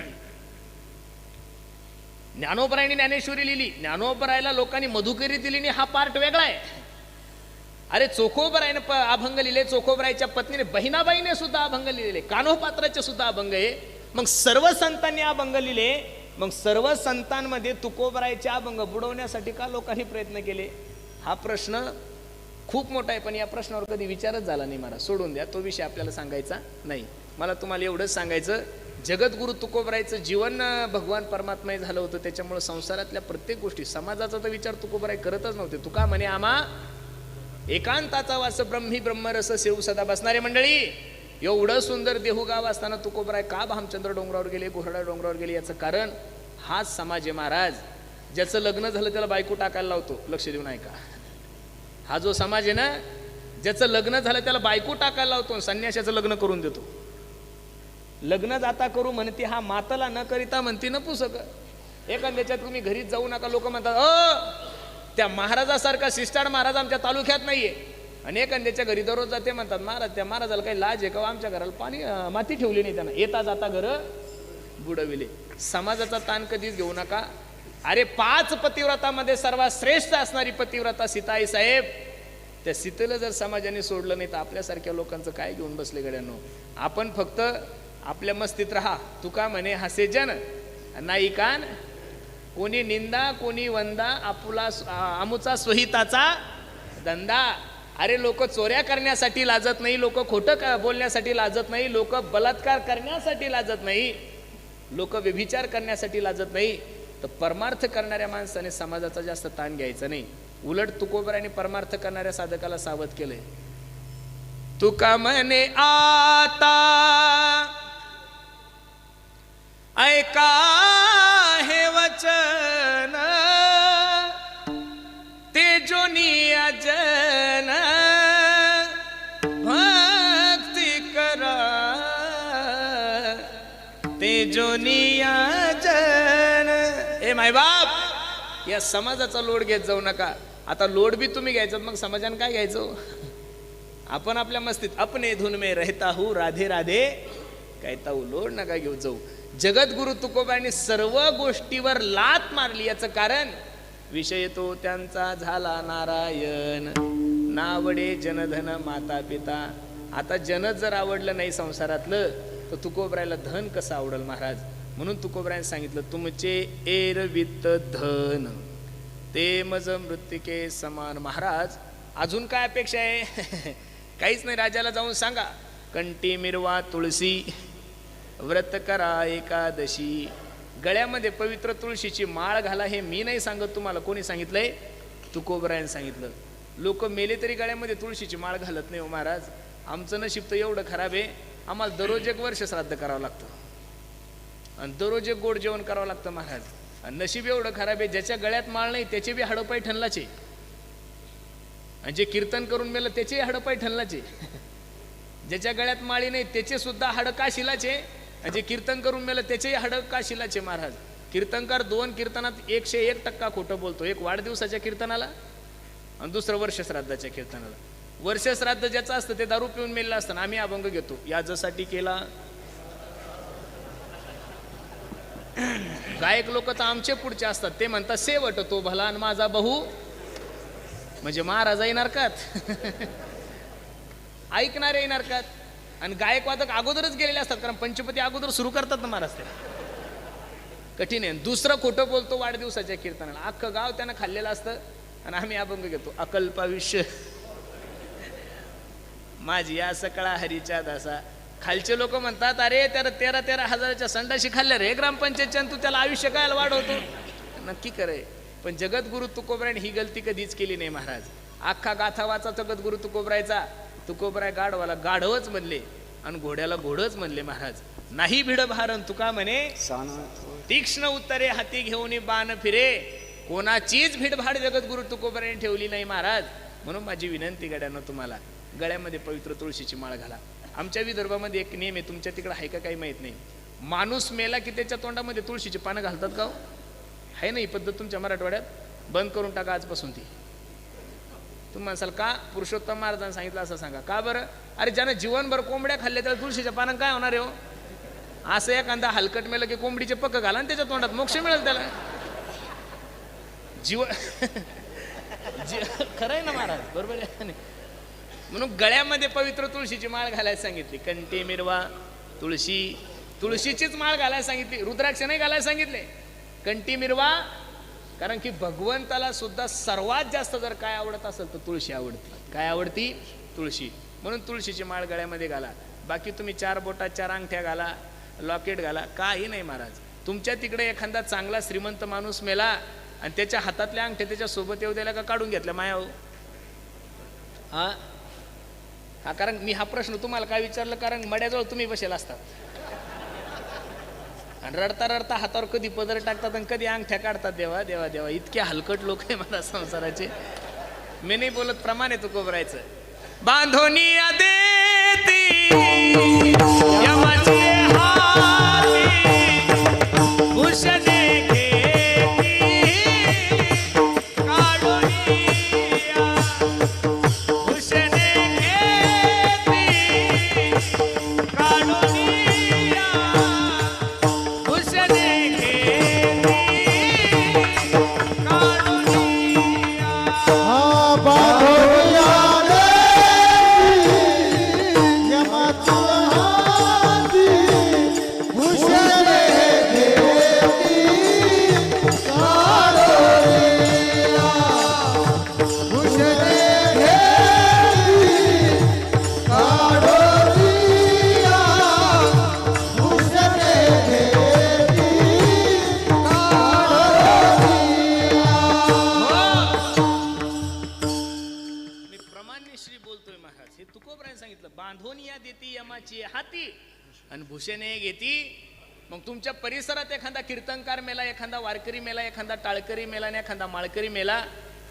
ज्ञानोबरायने ज्ञानेश्वरी लिहिली, ज्ञानोबरायला लोकांनी मधुकरी दिली नाही, हा पार्ट वेगळा आहे. अरे चोखोबरायने अभंग लिहिले, चोखोबरायच्या पत्नीने बहिणाबाईने सुद्धा अभंग लिहिले, कान्होपात्राचे सुद्धा अभंग आहे. मग सर्व संतांनी अभंग लिहिले. मग सर्व संतांमध्ये तुकोबरायचे अभंग बुडवण्यासाठी का लोकांनी प्रयत्न केले हा प्रश्न खूप मोठा आहे. पण या प्रश्नावर कधी विचारच झाला नाही महाराज. सोडून द्या, तो विषय आपल्याला सांगायचा नाही. मला तुम्हाला एवढंच सांगायचं, जगद्गुरु तुकोबरायचं जीवन भगवान परमात्मा झालं होतं. त्याच्यामुळे संसारातल्या प्रत्येक गोष्टी, समाजाचा तर विचार तुकोबराय करतच नव्हते. तुका म्हणे आम्हा एकांताचा वास ब्रह्मी ब्रह्मरस सेव सदा बसणारे मंडळी. एवढं सुंदर देहूगाव असताना तुकोबराय का भामचंद्र डोंगरावर गेले, घोरडा डोंगरावर गेले? याचं कारण हाच समाज आहे महाराज. ज्याचं लग्न झालं त्याला बायको टाकायला लावतो. लक्ष देऊन ऐका, हा जो समाज आहे ना, ज्याचं लग्न झालं त्याला बायको टाकायला लावतो, संन्याशाचं लग्न करून देतो. लग्न जाता करू म्हणते हा, माताला न करिता म्हणते न पुसक. एखाद्याच्यात तुम्ही घरीच जाऊ नका. लोक म्हणतात त्या महाराजासारखा शिष्टाड महाराज आमच्या तालुक्यात नाहीये. आणि एखाद्याच्या घरी दररोज जाते, म्हणतात महाराज त्या महाराजाला काही लाज आहे का? आमच्या घराला पाणी माती ठेवली नाही त्यांना, येता जाता घर बुडविले. समाजाचा ताण कधीच घेऊ नका. अरे 5 पतिव्रतामध्ये सर्वात श्रेष्ठ असणारी पतिव्रता सीताई साहेब, त्या सीतेला जर समाजाने सोडलं नाही तर आपल्यासारख्या लोकांचं काय घेऊन बसले गड्यांनो? आपण फक्त आपल्या मस्तीत राहा. तुका म्हणे हसे जन नाही कान, कोणी निंदा कोणी वंदा, आपुला आमुचा स्वहिताचा धंदा. अरे लोक चोऱ्या करण्यासाठी लाजत नाही, लोक खोटं बोलण्यासाठी लाजत नाही, लोक बलात्कार करण्यासाठी लाजत नाही, लोक व्यभिचार करण्यासाठी लाजत नाही. तर परमार्थ करणाऱ्या माणसाने समाजाचा जास्त ताण घ्यायचा नाही. उलट तुकोबराने परमार्थ करणाऱ्या साधकाला सावध केलंय. तुका म्हणे आता ऐका हे वचन, ते जोनी अजन भक्ती करा, ते जोनी अजन. ए माय बाप, या समाजाचा लोड घेत जाऊ नका. आता लोड बी तुम्ही घ्यायचं, मग समाजाने काय घ्यायचं? आपण आपल्या मस्तीत अपने धुन में रहता हूँ, राधे राधे कहता हूँ. लोड नका घेऊ जाऊ. जगद्गुरु तुकोबांनी सर्व गोष्टीवर लात मारली. याचं कारण विषय तो त्यांचा झाला नारायण, नावडे जनधन माता पिता. आता जनच जर आवडलं नाही संसारातलं तर तुकोबरायला धन कसं आवडल महाराज? म्हणून तुकोबरायने सांगितलं, तुमचे एरवित धन ते मज मृत्तिके समान. महाराज अजून काय अपेक्षा आहे? काहीच नाही. राजाला जाऊन सांगा, कंठी मिरवा तुळशी, व्रत करा एकादशी, गळ्यामध्ये पवित्र तुळशीची माळ घाला. हे मी नाही सांगत तुम्हाला. कोणी सांगितलंय? तुकोबरायने सांगितलं. लोक मेले तरी गळ्यामध्ये तुळशीची माळ घालत नाही हो महाराज. आमचं नशीब तर एवढं खराब आहे, आम्हाला दररोज एक वर्ष श्राद्ध करावं लागतं आणि दररोज एक गोड जेवण करावं लागतं महाराज. आणि नशीब एवढं खराब आहे, ज्याच्या गळ्यात माळ नाही त्याचे बी हाडोपाय ठणलाचे, आणि जे कीर्तन करून मेलं त्याचे हाडोपाय ठणलाचे. ज्याच्या गळ्यात माळी नाही त्याचे सुद्धा हाड काशिलाचे, आणि जे कीर्तन करून मेलं त्याचेही हाड काशिलाचे महाराज. कीर्तनकार 2 कीर्तनात 101% खोटं बोलतो, एक वाढदिवसाच्या कीर्तनाला आणि दुसरं वर्ष श्राद्धाच्या कीर्तनाला. वर्ष श्राद्ध ज्याचं असतं ते दारू पिऊन मेलेलं असतं, आम्ही अभंग घेतो, याच्यासाठी केला. गायक लोक तर आमचे पुढचे असतात, ते म्हणतात शेवट तो भला आणि माझा बहू, म्हणजे महाराज येणार कात ऐकणारे येणार कात. आणि गायक वादक अगोदरच गेलेले असतात, कारण पंचपती अगोदर सुरू करतात ना महाराज. ते कठीण आहे. दुसरं खोटं बोलतो वाढदिवसाच्या कीर्तनाला, अख्खं गाव त्यानं खाल्लेलं असतं आणि आम्ही अभंग घेतो, अकल्पायुष्य माझी या सकळा हरीच्या दासा. खालचे लोक म्हणतात अरे त्याला 13-13 हजाराच्या संडाशी खाल्ल्या रे ग्रामपंचायतच्या, तू त्याला आयुष्य काय वाढवतो. नक्की करे, पण जगद्गुरु तुकोबरायने ही गलती कधीच केली नाही महाराज. अख्खा गाथा वाचा जगद्गुरु तुकोबरायचा. तुकोबराय गाढवाला गाढवच म्हणले आणि घोड्याला घोडच म्हणले महाराज. नाही भिड भारण तुका म्हणे तीक्ष्ण उत्तरे हाती घेऊन बाण फिरे. कोणाचीच भिडभाड जगद्गुरु तुकोबरायने ठेवली नाही महाराज. म्हणून माझी विनंती गड्यांना तुम्हाला, गळ्यामध्ये पवित्र तुळशीची माळ घाला. आमच्या विदर्भामध्ये एक नियम आहे, तुमच्या तिकडे आहे का काही माहित नाही. माणूस मेला की त्याच्या तोंडामध्ये तुळशीची पानं घालतात का? आहे ना ही पद्धत तुमच्या मराठवाड्यात? बंद करून टाका आजपासून ती. तुम्ही म्हणसाल का? पुरुषोत्तम महाराजांनी सांगितलं असं सांगा. का बरं? अरे ज्यानं जीवनभर कोंबड्या खाल्ल्या त्याला तुळशीच्या पानं काय होणार आहे हो? असं एखादा हलकट मेलं की कोंबडीचे पक्क घाला आणि त्याच्या तोंडात मोक्ष मिळेल त्याला. खरं आहे ना महाराज, बरोबर आहे. म्हणून गळ्यामध्ये पवित्र तुळशीची माळ घालायला सांगितली. कंठी मिरवा तुळशी, तुळशीचीच माळ घालायला सांगितली, रुद्राक्ष नाही घालायला सांगितले. कंठी मिरवा, कारण की भगवंताला सुद्धा सर्वात जास्त जर काय आवडत असेल तर तुळशी आवडते. काय आवडती? तुळशी. म्हणून तुळशीची माळ गळ्यामध्ये घाला. बाकी तुम्ही 4 बोटात 4 अंगठ्या घाला, लॉकेट घाला, काही नाही महाराज. तुमच्या तिकडे एखादा चांगला श्रीमंत माणूस मेला आणि त्याच्या हातातल्या अंगठ्या त्याच्या सोबत येऊ द्यायला का काढून घेतल्या माया हो? हा कारण मी हा प्रश्न तुम्हाला काय विचारलं, कारण मड्याजवळ तुम्ही बसेल असतात आणि रडता रडता हातावर कधी पदर टाकतात आणि कधी अंगठ्या काढतात. देवा देवा देवा, इतके हलकट लोक आहे मला संसाराचे. मी नाही बोलत, प्रमाण आहे तुकोबरायचं. बांधोनी देती यमाचे हाती भूषणे आणि भूषणे घेती. मग तुमच्या परिसरात एखादा कीर्तनकार मेला, एखादा वारकरी मेला, एखादा टाळकरी मेला आणि एखादा माळकरी मेला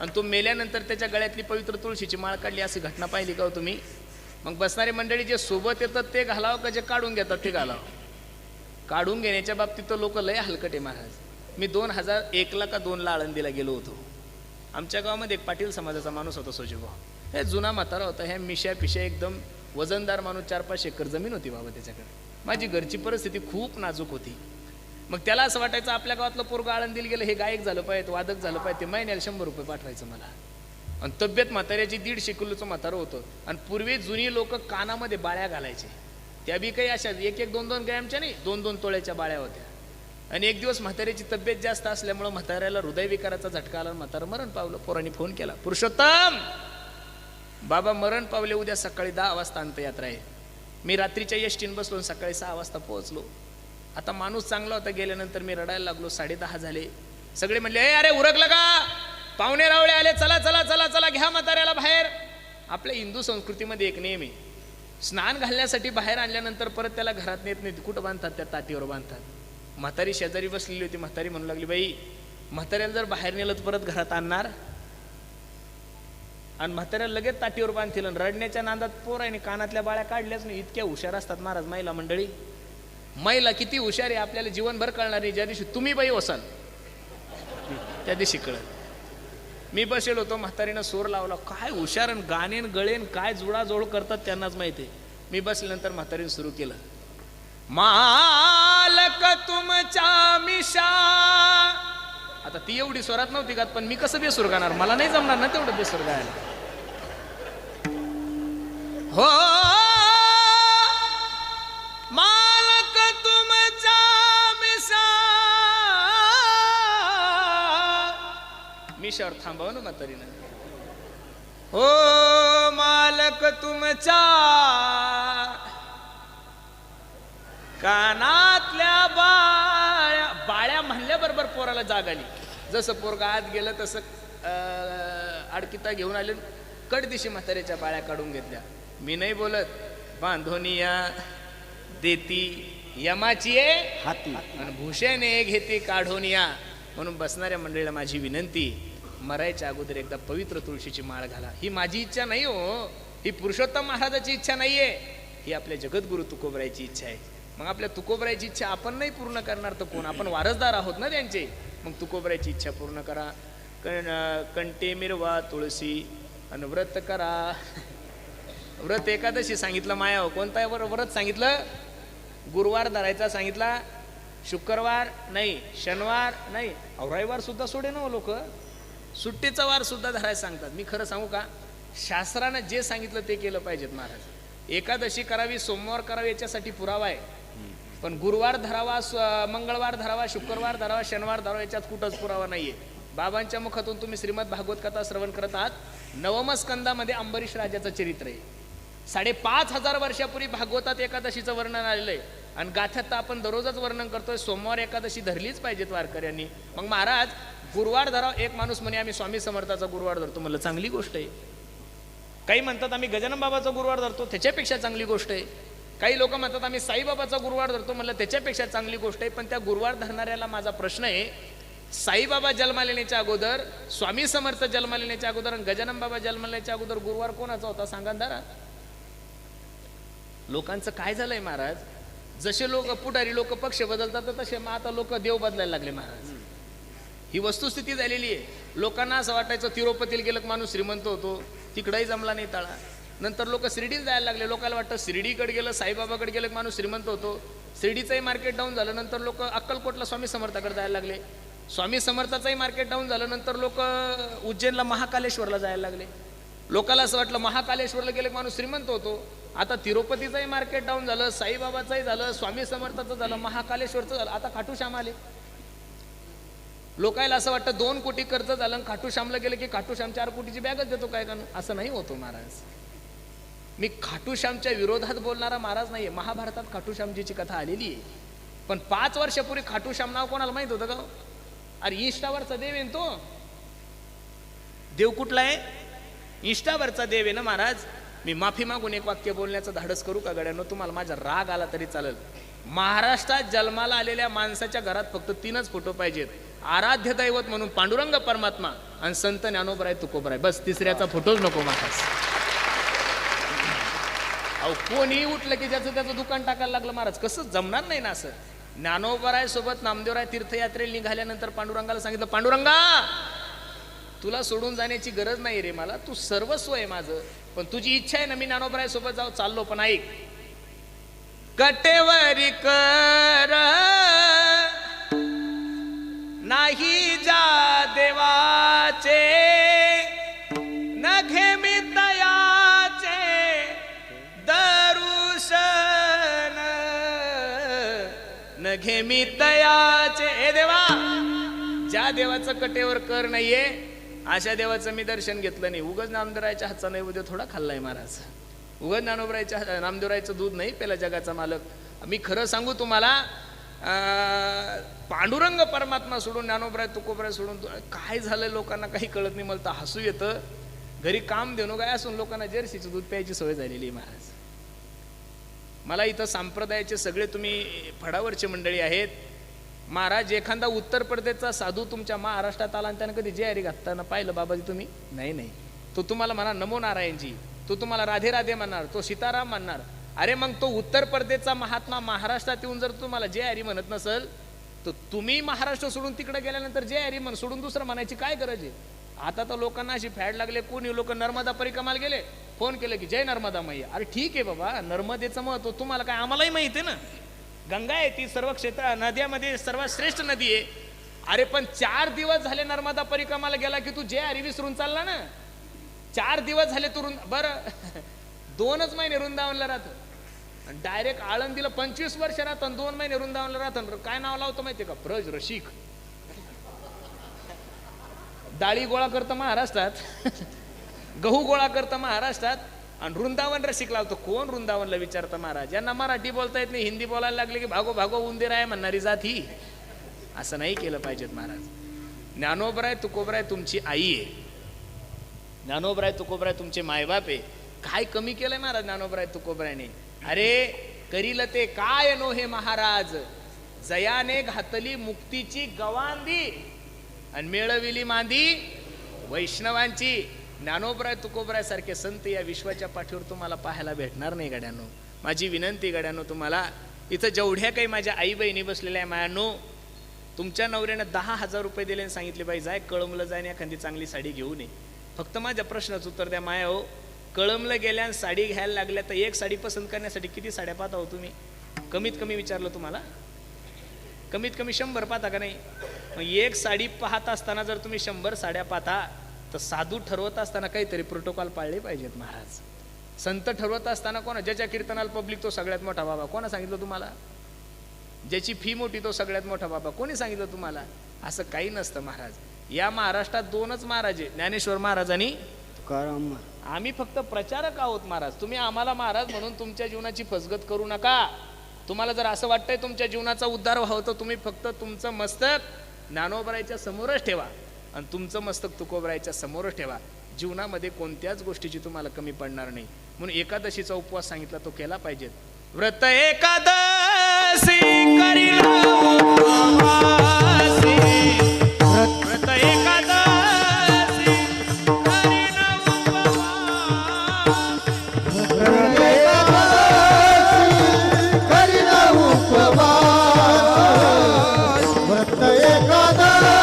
आणि तो मेल्यानंतर त्याच्या गळ्यातली पवित्र तुळशीची माळ काढली, अशी घटना पाहिली का हो तुम्ही? मग बसणारी मंडळी जे सोबत येतात ते घालावं का जे काढून घेतात ते घालावं? काढून घेण्याच्या बाबतीत तर लोक लय हलकट आहे महाराज. मी 2001ला का 2ला आळंदीला गेलो होतो. आमच्या गावामध्ये एक पाटील समाजाचा माणूस होता, सोजीभाऊ. हे जुना म्हातारा होता, ह्या मिशा पिशा एकदम वजनदार माणूस. 4-5 एकर जमीन होती बाबा त्याच्याकडे. माझी घरची परिस्थिती खूप नाजूक होती. मग त्याला असं वाटायचं आपल्या गावातलं पोरगं आळंदीला गेलं, हे गायक झालं पाहिजे, वादक झालं पाहिजे, ते महिन्याला 100 रुपये पाठवायचं मला. आणि तब्येत म्हाताऱ्याची 150 किलोचं म्हातारं होतं. आणि पूर्वी जुनी लोक कानामध्ये बाळ्या घालायचे, त्या बी काही अशा 1-1, 2-2 ग्रॅमच्या नाही, 2-2 तोळ्याच्या बाळ्या होत्या. आणि एक दिवस म्हाताऱ्याची तब्येत जास्त असल्यामुळं म्हाताऱ्याला हृदयविकाराचा झटका आला, म्हातारं मरण पावलं. पोरांनी फोन केला, पुरुषोत्तम बाबा मरण पावले, उद्या सकाळी 10 वाजता अंत्ययात्रा आहे. मी रात्रीच्या एसटीन बसलो, सकाळी 6 वाजता पोहोचलो. आता माणूस चांगला होता, गेल्यानंतर मी रडायला लागलो. 10:30 झाले. सगळे म्हणले, अरे उरकलं का? पाहुणे रावळे आले, चला चला चला चला, घ्या म्हाताऱ्याला बाहेर. आपल्या हिंदू संस्कृतीमध्ये एक नियम आहे, स्नान घालण्यासाठी बाहेर आणल्यानंतर परत त्याला घरात नेत नाही, कुठं बांधतात? त्या ताटीवर बांधतात. म्हातारी शेजारी बसलेली होती. म्हातारी म्हणू लागली, बाई म्हाताऱ्याला जर बाहेर नेलं तर परत घरात आणणार? आणि म्हाताऱ्याला लगेच ताटीवर बांधतील. रडण्याच्या नादात पोराने कानातल्या बाळ्या काढल्याच नाही. इतक्या हुशार असतात महाराज महिला मंडळी. महिला किती हुशार आहे आपल्याला जीवनभर कळणार नाही. ज्या दिवशी तुम्ही बाई वसाल त्या दिवशी कळत. मी बसेल होतो, म्हातारीनं सूर लावला. काय हुशार आणि गाणेन गळेन काय जुळाजोळ करतात त्यांनाच माहिती. मी बसल्यानंतर म्हातारीनं सुरू केलं, मालक तुमच्या मिशा. आता ती एवढी स्वरात नव्हती गात, पण मी कसं बेसूर गाणार? मला नाही जमणार ना तेवढं बेसूर गायला. हो मालक तुमच्या मिशा. मिशावर थांबव ना म्हातारीनं. हो मालक तुमच्या कानातल्या बाळ्या म्हणल्याबरोबर पोराला जाग आली. जसं पोरगा आत गेलं तसं आडकिता घेऊन आले. कडदिशी म्हाताऱ्याच्या बाळ्या काढून घेतल्या. मी नाही बोलत, बांधोनिया देती यमाची हाती आणि भूषणे घेते काढून या. म्हणून बसणाऱ्या मंडळीला माझी विनंती, मरायच्या अगोदर एकदा पवित्र तुळशीची माळ घाला. ही माझी इच्छा नाही हो, ही पुरुषोत्तम महाराजाची इच्छा नाहीये, ही आपल्या जगद्गुरु तुकोबरायची इच्छा आहे. मग आपल्या तुकोबरायची इच्छा आपण नाही पूर्ण करणार तर कोण? आपण वारसदार आहोत ना त्यांचे. मग तुकोबरायची इच्छा पूर्ण करा. कंटे मिरवा तुळशी आणि व्रत करा. व्रत एकादशी सांगितलं माया. कोणता व्रत सांगितलं? गुरुवार धरायचा सांगितला, शुक्रवार नाही, शनिवार नाही, रविवार सुद्धा सोडे ना लोक. सुट्टीचा वार सुद्धा धरायला सांगतात. मी खरं सांगू का, शास्त्रानं जे सांगितलं ते केलं पाहिजेत महाराज. एकादशी करावी, सोमवार करावी याच्यासाठी पुरावा आहे, पण गुरुवार धरावा, मंगळवार धरावा, शुक्रवार धरावा, शनिवार धरावा याच्यात कुठंच पुरावा नाहीये. बाबांच्या मुखातून तुम्ही श्रीमद भागवत कथा श्रवण करत आहात. नवम स्कंदामध्ये अंबरीश राजाचं चरित्र आहे. 5,500 वर्षापूर्वी भागवतात एकादशीचं वर्णन आलेलं आहे. आणि गाथ्यात तर आपण दररोजच वर्णन करतोय. सोमवार एकादशी धरलीच पाहिजेत वारकऱ्यांनी. मग महाराज गुरुवार धराव. एक माणूस म्हणे आम्ही स्वामी समर्थाचा गुरुवार धरतो. म्हणलं चांगली गोष्ट आहे. काही म्हणतात आम्ही गजानन बाबाचा गुरुवार धरतो, त्याच्यापेक्षा चांगली गोष्ट आहे. काही लोक म्हणतात आम्ही साईबाबाचा गुरुवार धरतो. म्हणलं त्याच्यापेक्षा चांगली गोष्ट आहे. पण त्या गुरुवार धरणाऱ्याला माझा प्रश्न आहे, साईबाबा जन्माला येण्याच्या अगोदर, स्वामी समर्थ जन्माला येण्याच्या अगोदर आणि गजानन बाबा जन्माला येण्याच्या अगोदर गुरुवार कोणाचा होता सांगा दारा? लोकांचं काय झालंय महाराज, जसे लोक पुढारी लोक पक्ष बदलतात तसे मग आता लोक देव बदलायला लागले महाराज. ही वस्तुस्थिती झालेली आहे. लोकांना असं वाटायचं तिरुपतीला गेलं माणूस श्रीमंत होतो, तिकडेही जमला नाही तळा. नंतर लोक शिर्डीला जायला लागले. लोकांना वाटतं शिर्डीकडे गेलं, साईबाबाकडे गेलं माणूस श्रीमंत होतो. शिर्डीचंही मार्केट डाऊन झालं. नंतर लोक अक्कलकोटला स्वामी समर्थाकडे जायला लागले. स्वामी समर्थाचंही मार्केट डाऊन झालं. नंतर लोक उज्जैनला महाकालेश्वरला जायला लागले. लोकांना असं वाटलं महाकालेश्वरला गेले माणूस श्रीमंत होतो. आता तिरुपतीचंही मार्केट डाऊन झालं, साईबाबाचंही झालं, स्वामी समर्थाचं झालं, महाकालेश्वरचं झालं, आता खाटूश्याम आले. लोकायला असं वाटतं 2 कोटी कर्ज झालं, खाटूश्यामला गेलं की खाटूश्याम 4 कोटीची बॅगच देतो काय का? असं नाही होतो महाराज. मी खाटूश्यामच्या विरोधात बोलणारा महाराज नाहीये. महाभारतात खाटूश्यामजीची कथा आलेली आहे. पण 5 वर्षापूर्वी खाटूश्याम नाव कोणाला माहित होतं का? अरे इंस्टावरचा देव आहे तो. देव कुठला आहे? इंस्टावरचा देव आहे ना महाराज. मी माफी मागून एक वाक्य बोलण्याचं धाडस करू का गड्यानो? तुम्हाला माझा राग आला तरी चालेल. महाराष्ट्रात जन्माला आलेल्या माणसाच्या घरात फक्त 3च फोटो पाहिजेत. आराध्य दैवत म्हणून पांडुरंग परमात्मा आणि संत ज्ञानोबराय तुकोबराय. बस, तिसऱ्याचा फोटोच नको महाराज. अहो कोणी उठलं की त्याचं दुकान टाकायला लागलं महाराज. कसं जमणार नाही ना असं. ज्ञानोबराय सोबत नामदेवराय तीर्थयात्रेला निघाल्यानंतर पांडुरंगाला सांगितलं, पांडुरंगा तुला सोडून जाण्याची गरज नाही रे मला, तू सर्वस्व आहे माझं. पण तुझी इच्छा आहे ना मी ज्ञानोबराय सोबत जाऊ, चाललो. पण ऐक, कटेवरी कर नाही जा देवाचे, नघे मी तयाचे दरुशन, नघे मी तयाचे. ए देवा, ज्या देवाचं कटेवर कर नाहीये अशा देवाचं मी दर्शन घेतलं नाही. उगाच नामदेवरायच्या हातचा नैवेद्य थोडा खाल्लाय महाराज. उगाच ज्ञानोबरायच्या नामदेवरायचं दूध नाही पेला जगाचा मालक. मी खरं सांगू तुम्हाला, पांडुरंग परमात्मा सोडून, ज्ञानोबराय तुकोबराय सोडून काय झालंय लोकांना काही कळत नाही. मला तर हसू येतं. घरी काम देणं काय असून लोकांना जर्सीचं दूध प्यायची सवय झालेली महाराज. मला इथं संप्रदायाचे सगळे तुम्ही फडावरचे मंडळी आहेत. महाराज एखादा उत्तर प्रदेशचा साधू तुमच्या महाराष्ट्रात आला आणि त्यानं कधी जय हरी घालताना पाहिलं बाबाजी तुम्ही? नाही. तो तुम्हाला म्हणा नमो नारायणजी, तो तुम्हाला राधे राधे म्हणणार, तो सीताराम म्हणणार. अरे मग तो उत्तर प्रदेशचा महात्मा महाराष्ट्रात येऊन जर तुम्हाला जय हरी म्हणत नसेल तर तुम्ही महाराष्ट्र सोडून तिकडे गेल्यानंतर जय हरी म्हण सोडून दुसरं म्हणायची काय गरज आहे? आता तर लोकांना अशी फॅड लागले, कोणी लोक नर्मदा परिक्रमाला गेले, फोन केलं की जय नर्मदा मैया. अरे ठीक आहे बाबा, नर्मदेचं महत्व तुम्हाला काय आम्हालाही माहिती आहे ना. गंगा आहे ती सर्व क्षेत्र नद्यामध्ये सर्वात श्रेष्ठ नदी आहे. अरे पण 4 दिवस झाले नर्मदा परिक्रमाला गेला की तू जय हरी विसरून चालला ना. 4 दिवस झाले तू बरं 2च महिने वृंदावनला राहतो, डायरेक्ट आळंदीला 25 वर्ष राहतो, 2 महिने वृंदावनला राहतो. काय नाव लावतो माहितीये का? ब्रज रसिक. डाळी गोळा करतं महाराष्ट्रात, गहू गोळा करतं महाराष्ट्रात, आणि वृंदावन रसिक लावतो. कोण वृंदावनला विचारतं महाराज? यांना मराठी बोलता येत नाही, हिंदी बोलायला लागले की भागो भागो उंदीर आहे म्हणणारी जात ही. असं नाही केलं पाहिजेत महाराज. ज्ञानोबराय तुकोबराय तुमची आई आहे, ज्ञानोबराय तुकोबराय तुमचे मायबाप आहे. काय कमी केलंय महाराज ज्ञानोबराय तुकोबरायने? अरे करील ते काय नो हे महाराज, जयाने घातली मुक्तीची गवांदी आणि मेळविली मांदी वैष्णवांची. ज्ञानोबराय तुकोबराय सारखे संत या विश्वाच्या पाठीवर तुम्हाला पाहायला भेटणार नाही गड्यानो. माझी विनंती गड्यानो तुम्हाला, इथं जेवढ्या काही माझ्या आई बहिणी बसलेल्या आहे मायानो, तुमच्या नवऱ्यानं 10,000 रुपये दिले आणि सांगितले बाई जाय कळमलं जाय एखादी चांगली साडी घेऊन ये. फक्त माझ्या प्रश्नाचं उत्तर द्या माया हो. कळमलं गेल्या आणि साडी घ्यायला लागल्या तर एक साडी पसंत करण्यासाठी किती साड्या पाहता हो तुम्ही? कमीत कमी विचारलं तुम्हाला, कमीत कमी 100 पाहता का नाही? मग एक साडी पाहत असताना जर तुम्ही 100 साड्या पाहता तर साधू ठरवत असताना काहीतरी प्रोटोकॉल पाळले पाहिजेत महाराज. संत ठरवत असताना कोणा? ज्याच्या कीर्तनाला पब्लिक तो सगळ्यात मोठा बाबा. कोणा सांगितलं तुम्हाला? ज्याची फी मोठी तो सगळ्यात मोठा बाबा. कोणी सांगितलं तुम्हाला? असं काही नसतं महाराज. या महाराष्ट्रात 2च महाराज आहे, ज्ञानेश्वर महाराज आणि तुकाराम. आम्ही फक्त प्रचारक आहोत महाराज. तुम्ही आम्हाला महाराज म्हणून तुमच्या जीवनाची फसगत करू नका. तुम्हाला जर असं वाटतंय तुमच्या जीवनाचा उद्धार व्हावं तर तुम्ही फक्त तुमचं मस्तक ज्ञानोबरायच्या समोरच ठेवा आणि तुमचं मस्तक तुकोबरायच्या समोरच ठेवा. जीवनामध्ये कोणत्याच गोष्टीची तुम्हाला कमी पडणार नाही. म्हणून एकादशीचा उपवास सांगितला तो केला पाहिजे. व्रत एकादशी करील उपवासी, व्रत एकादशी करील उपवास, व्रत एकादशी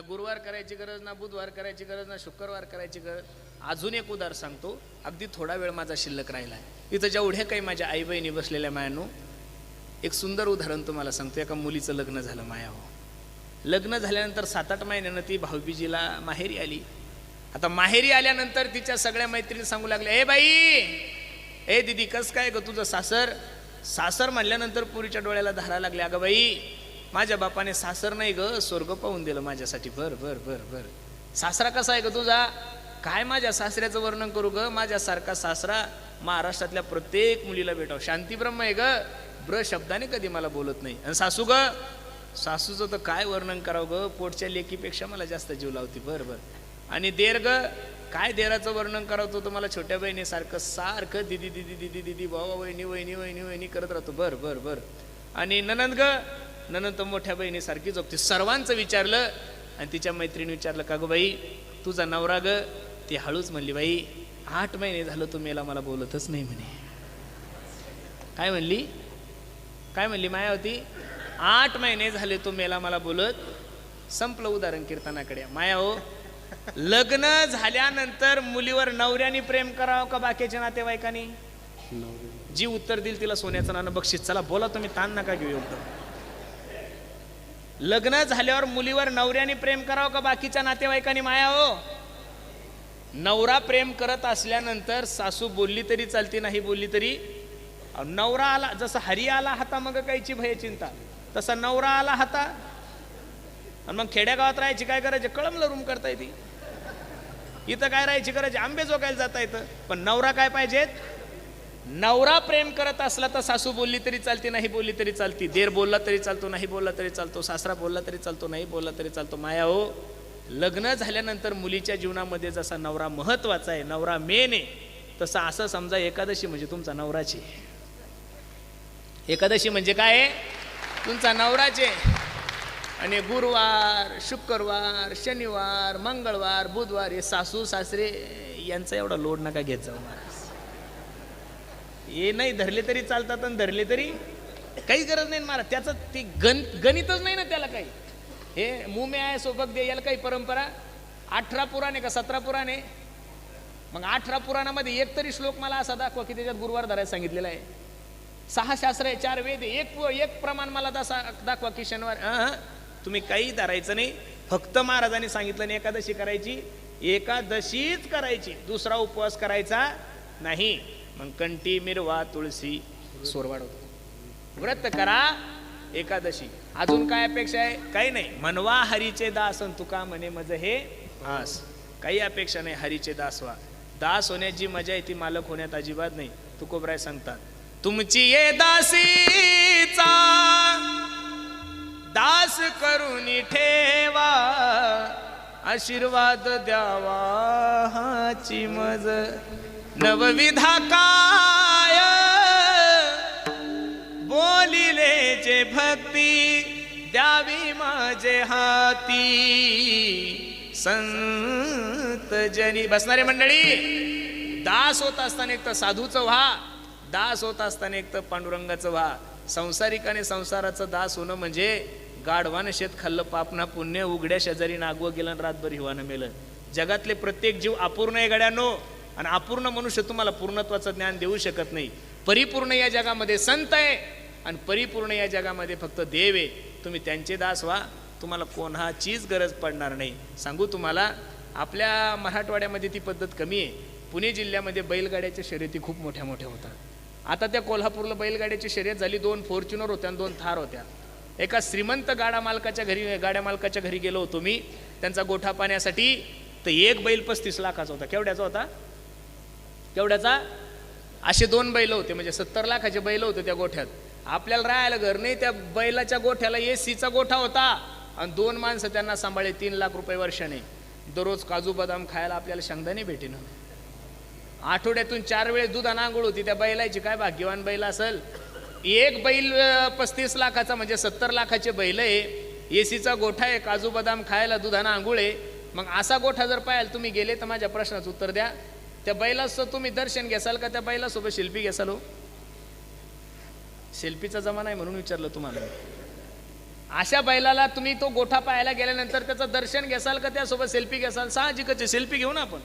गुरुवार करायची गरज ना, बुधवार करायची गरज ना, शुक्रवार करायची गरज. अजून एक उदाहरण सांगतो, अगदी थोडा वेळ माझा शिल्लक राहिला आहे. इथं जेवढ्या काही माझ्या आई बहिणी बसलेल्या मायानो, एक सुंदर उदाहरण तुम्हाला सांगतो. एका मुलीचं लग्न झालं माया हो. लग्न झाल्यानंतर 7-8 महिन्यानं ती भाऊबीजीला माहेरी आली. आता माहेरी आल्यानंतर तिच्या सगळ्या मैत्रिणी सांगू लागल्या, ए बाई, ए दिदी, कस काय ग तुझं सासर? सासर म्हणल्यानंतर पुरीच्या डोळ्याला धारा लागल्या. अगं बाई, माझ्या बापाने सासर नाही ग, स्वर्ग पाहून दिलं माझ्यासाठी. बर बर बर बर. सासरा कसा आहे ग तुझा? काय माझ्या सासऱ्याचं वर्णन करू ग? माझ्यासारखा सासरा महाराष्ट्रातल्या प्रत्येक मुलीला भेटाव. शांतीब्रह्म आहे ग, ब्र शब्दाने कधी मला बोलत नाही. आणि सासू ग, सासूचं तर काय वर्णन करावं ग, पोटच्या लेकीपेक्षा मला जास्त जीव लावती. बर बर. आणि देर ग, काय देराचं वर्णन करावं, तो मला छोट्या बहिणीसारखं सारखं दिदी दिदी दिदी दिदी, भावा वहिनी वहिनी वहिनी वहिनी करत राहतो. बर बर बर. आणि ननंद ग, ननंद तर मोठ्या बहिणीसारखी झोपते. सर्वांचं विचारलं आणि तिच्या मैत्रिणी विचारलं, का ग बाई तुझा नवरा ग? ती हळूच म्हणली, बाई 8 महिने झालं तो मेला, मला बोलतच नाही म्हणे. काय म्हणली? काय म्हणली मायावती? 8 महिने झाले तो मेला, मला बोलत. संपलं उदाहरण कीर्तनाकडे. माया हो, लग्न झाल्यानंतर मुलीवर नवऱ्याने प्रेम करावं का बाकीच्या नातेवाईकांनी? जी उत्तर देईल तिला सोन्याचं नाणं बक्षीस. चला बोला तुम्ही, ताण नका घेऊ एकदम. लग्न झाल्यावर मुलीवर नवऱ्याने प्रेम करावं का बाकीच्या नातेवाईकांनी? माया हो, नवरा प्रेम करत असल्यानंतर सासू बोलली तरी चालती, नाही बोलली तरी. नवरा आला, जसा हरी आला हाता मग कायची भय चिंता, तसा नवरा आला हाता. आणि मग खेड्यागावात राहायची काय करायचे? कळमला रूम करता येते. इथं काय राहायची करायची? आंबे जोगायला जाता येतं. पण नवरा काय पाहिजेत? नवरा प्रेम करत असला तर सासू बोलली तरी चालती, नाही बोलली तरी चालती. देर बोलला तरी चालतो, नाही बोलला तरी चालतो. सासरा बोलला तरी चालतो, नाही बोलला तरी चालतो. माया हो, लग्न झाल्यानंतर मुलीच्या जीवनामध्ये जसा नवरा महत्वाचा आहे, नवरा मेन आहे, तसा असं समजा एकादशी म्हणजे तुमचा नवराची. एकादशी म्हणजे काय आहे? तुमचा नवराचे. आणि गुरुवार, शुक्रवार, शनिवार, मंगळवार, बुधवार हे सासू सासरे यांचा एवढा लोड नका घेत जाऊ महाराज. हे नाही धरले तरी चालतात आणि धरले तरी काही गरज नाही महाराज. त्याचं ती गणितच नाही ना त्याला काही. हे मुंह में आहे सोबत दे, याला काही परंपरा. 18 पुराणे का 17 पुराणे? मग 18 पुराणामध्ये एक तरी श्लोक मला असा दाखवा की त्याच्यात गुरुवार धरायला सांगितलेला आहे. 6 शास्त्र आहे, 4 वेद आहे, एक प्रमाण मला दाखवा की शनिवार. तुम्ही काही धरायचं नाही. फक्त महाराजांनी सांगितलं नाही एकादशी करायची, एकादशीच करायची, दुसरा उपवास करायचा नाही. मग कंठी मिरवा तुळशी सोरवाड होतो. व्रत करा एकादशी. अजून काय अपेक्षा आहे? काही नाही. म्हणवा हरीचे दास तुका म्हणे मज हे आस. काही अपेक्षा नाही. हरीचे दास व्हा. दास होण्याची मजा आहे ती मालक होण्यात अजिबात नाही. तुकोबराय सांगतात, तुमची ये दासीचा दास करून ठेवा, आशीर्वाद द्यावा हाची मज नवविधा काय बोलिले जे भक्ती द्यावी माझे हाती संत जनी. बसणारे मंडळी, दास होत असताना एक तर साधूचं व्हा, दास होत असताना एक तर पांडुरंगाचं व्हा. संसारिकाने संसाराचं दास होणं म्हणजे गाढवानं शेत खाल्लं पापना पुण्य, उघड्या शेजारी नागवं गेलं रातभर हिवानं मेलं. जगातले प्रत्येक जीव अपूर्ण आहे गड्यानो. आणि अपूर्ण मनुष्य तुम्हाला पूर्णत्वाचं ज्ञान देऊ शकत नाही. परिपूर्ण या जगामध्ये संत आहे आणि परिपूर्ण या जगामध्ये फक्त देव आहे. तुम्ही त्यांचे दास व्हा, तुम्हाला कोणाचीच गरज पडणार नाही. सांगू तुम्हाला, आपल्या मराठवाड्यामध्ये ती पद्धत कमी आहे. पुणे जिल्ह्यामध्ये बैलगाड्याच्या शर्यती खूप मोठ्या मोठ्या होतात. आता त्या कोल्हापूरला बैलगाड्याची शर्यत झाली. 2 फॉर्च्युनर होत्या आणि 2 थार होत्या. एका श्रीमंत गाड्या मालकाच्या घरी गेलो होतो मी त्यांचा गोठा पाहण्यासाठी. तर एक बैल 35 लाखाचा होता. केवढ्याचा होता? केवढ्याचा? असे 2 बैल होते, म्हणजे 70 लाखाचे बैल होते त्या गोठ्यात. आपल्याला राहायला घर नाही. त्या बैलाच्या गोठ्याला एसीचा गोठा होता आणि 2 माणसं त्यांना सांभाळे. 3 लाख रुपये वर्षाने. दररोज काजू बदाम खायला आपल्याला शेंगदाणे भेटेन. आठवड्यातून 4 वेळेस दुधानं आंघोळ होती. त्या बैलाची काय भाग्यवान बैल असेल. एक बैल 35 लाखाचा म्हणजे 70 लाखाचे बैल आहे. एसीचा गोठा आहे, काजू बदाम खायला, दुधानं आंघोळ आहे. मग असा गोठा जर पाहायला तुम्ही गेले तर माझ्या प्रश्नाचं उत्तर द्या. त्या बैलाचं तुम्ही दर्शन घेसाल का त्या बैलासोबत सेल्फी घेसाल? हो, सेल्फीचा जमाना आहे म्हणून विचारलं तुम्हाला. अशा बैलाला तुम्ही तो गोठा पाहायला गेल्यानंतर त्याचं दर्शन घेसाल का त्यासोबत सेल्फी घेसाल? साहजिकच सेल्फी घेऊ ना आपण.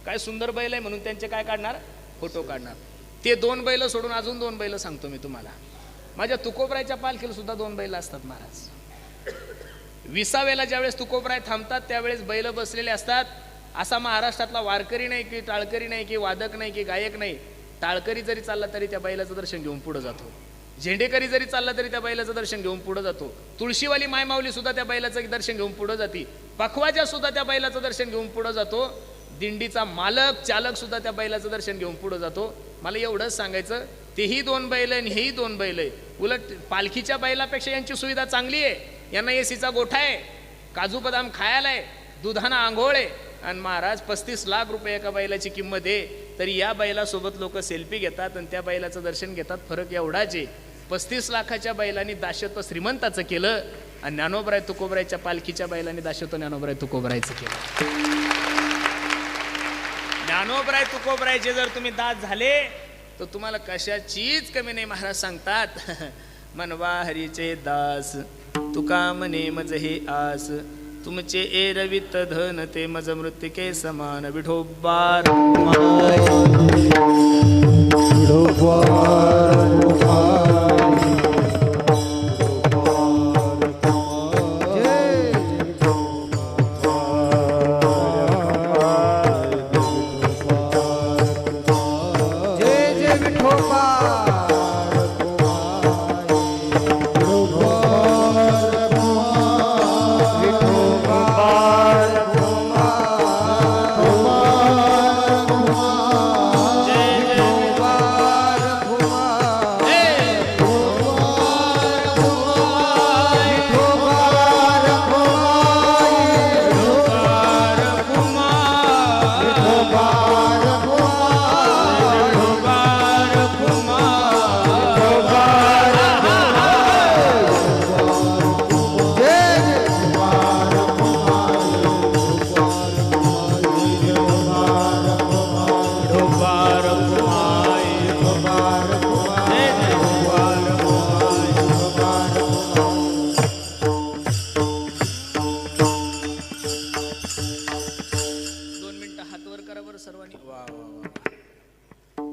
काय सुंदर बैल आहे म्हणून त्यांचे काय काढणार? फोटो काढणार. ते 2 बैल सोडून अजून 2 बैल सांगतो मी तुम्हाला. माझ्या तुकोबरायच्या पालखीला सुद्धा 2 बैल असतात महाराज. 20वेला ज्यावेळेस तुकोबराय थांबतात त्यावेळेस बैल बसलेले असतात. असा महाराष्ट्रातला वारकरी नाही की टाळकरी नाही की वादक नाही की गायक नाही. टाळकरी जरी चालला तरी त्या बैलाचं दर्शन घेऊन पुढे जातो. झेंडेकरी जरी चालला तरी त्या बैलाचं दर्शन घेऊन पुढे जातो. तुळशीवाली मायमावली सुद्धा त्या बैलाचं दर्शन घेऊन पुढे जाते. पखवाजा सुद्धा त्या बैलाचं दर्शन घेऊन पुढे जातो. दिंडीचा मालक चालक सुद्धा त्या बैलाचं दर्शन घेऊन पुढे जातो. मला एवढंच सांगायचं, तेही 2 बैल आणि हेही 2 बैल आहे. उलट पालखीच्या बैलापेक्षा यांची सुविधा चांगली आहे. यांना एसीचा गोठा आहे, काजू बदाम खायला आहे, दुधानं आंघोळ आहे. आणि महाराज 35 लाख रुपये एका बैलाची किंमत आहे. तरी या बैलासोबत लोक सेल्फी घेतात आणि त्या बैलाचं दर्शन घेतात. फरक एवढाच आहे, 35 लाखाच्या बैलांनी दासत्व श्रीमंताचं केलं आणि ज्ञानोबराय तुकोबरायच्या पालखीच्या बैलांनी दासत्व ज्ञानोबराय तुकोबरायचं केलं. ज्ञानोबराय तुकोबरायचे जर तुम्ही दास झाले तर तुम्हाला कशाचीच कमी नाही. महाराज सांगतात, मनवा हरीचे दास तुका म्हणे मज हे आस, तुमचे एरवित धन ते मज मृत्तिके समान विठोबार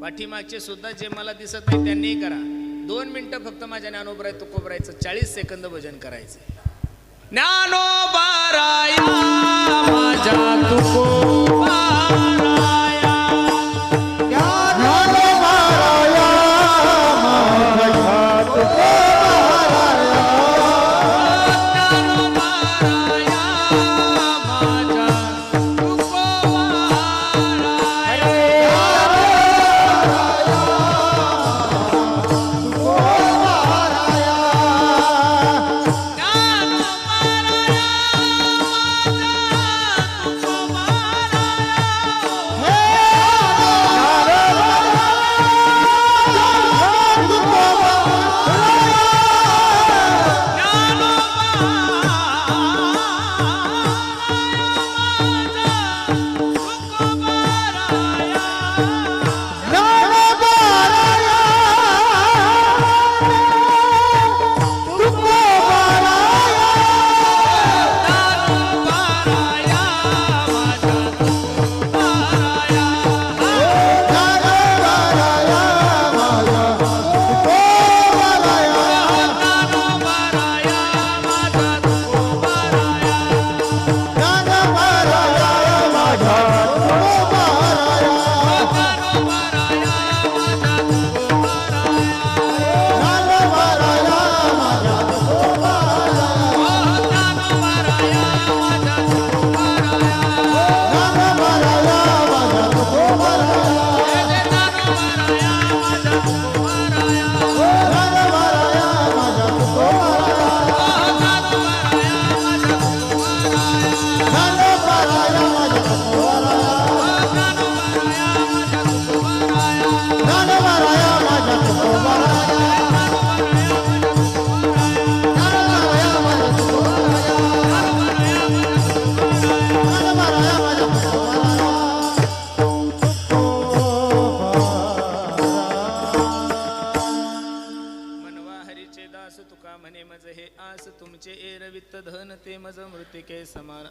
पाठीमागचे सुद्धा जे मला दिसत नाही त्यांनी करा. 2 मिनिटं फक्त माझ्या ज्ञानोबराय तुकोबरायचं 40 सेकंद भजन करायचं. ज्ञानोबाराया माझ्या तुकोबाराया ज्ञानोबाराया माझ्या तुकोबाराया ज्ञानोबाराया माझ्या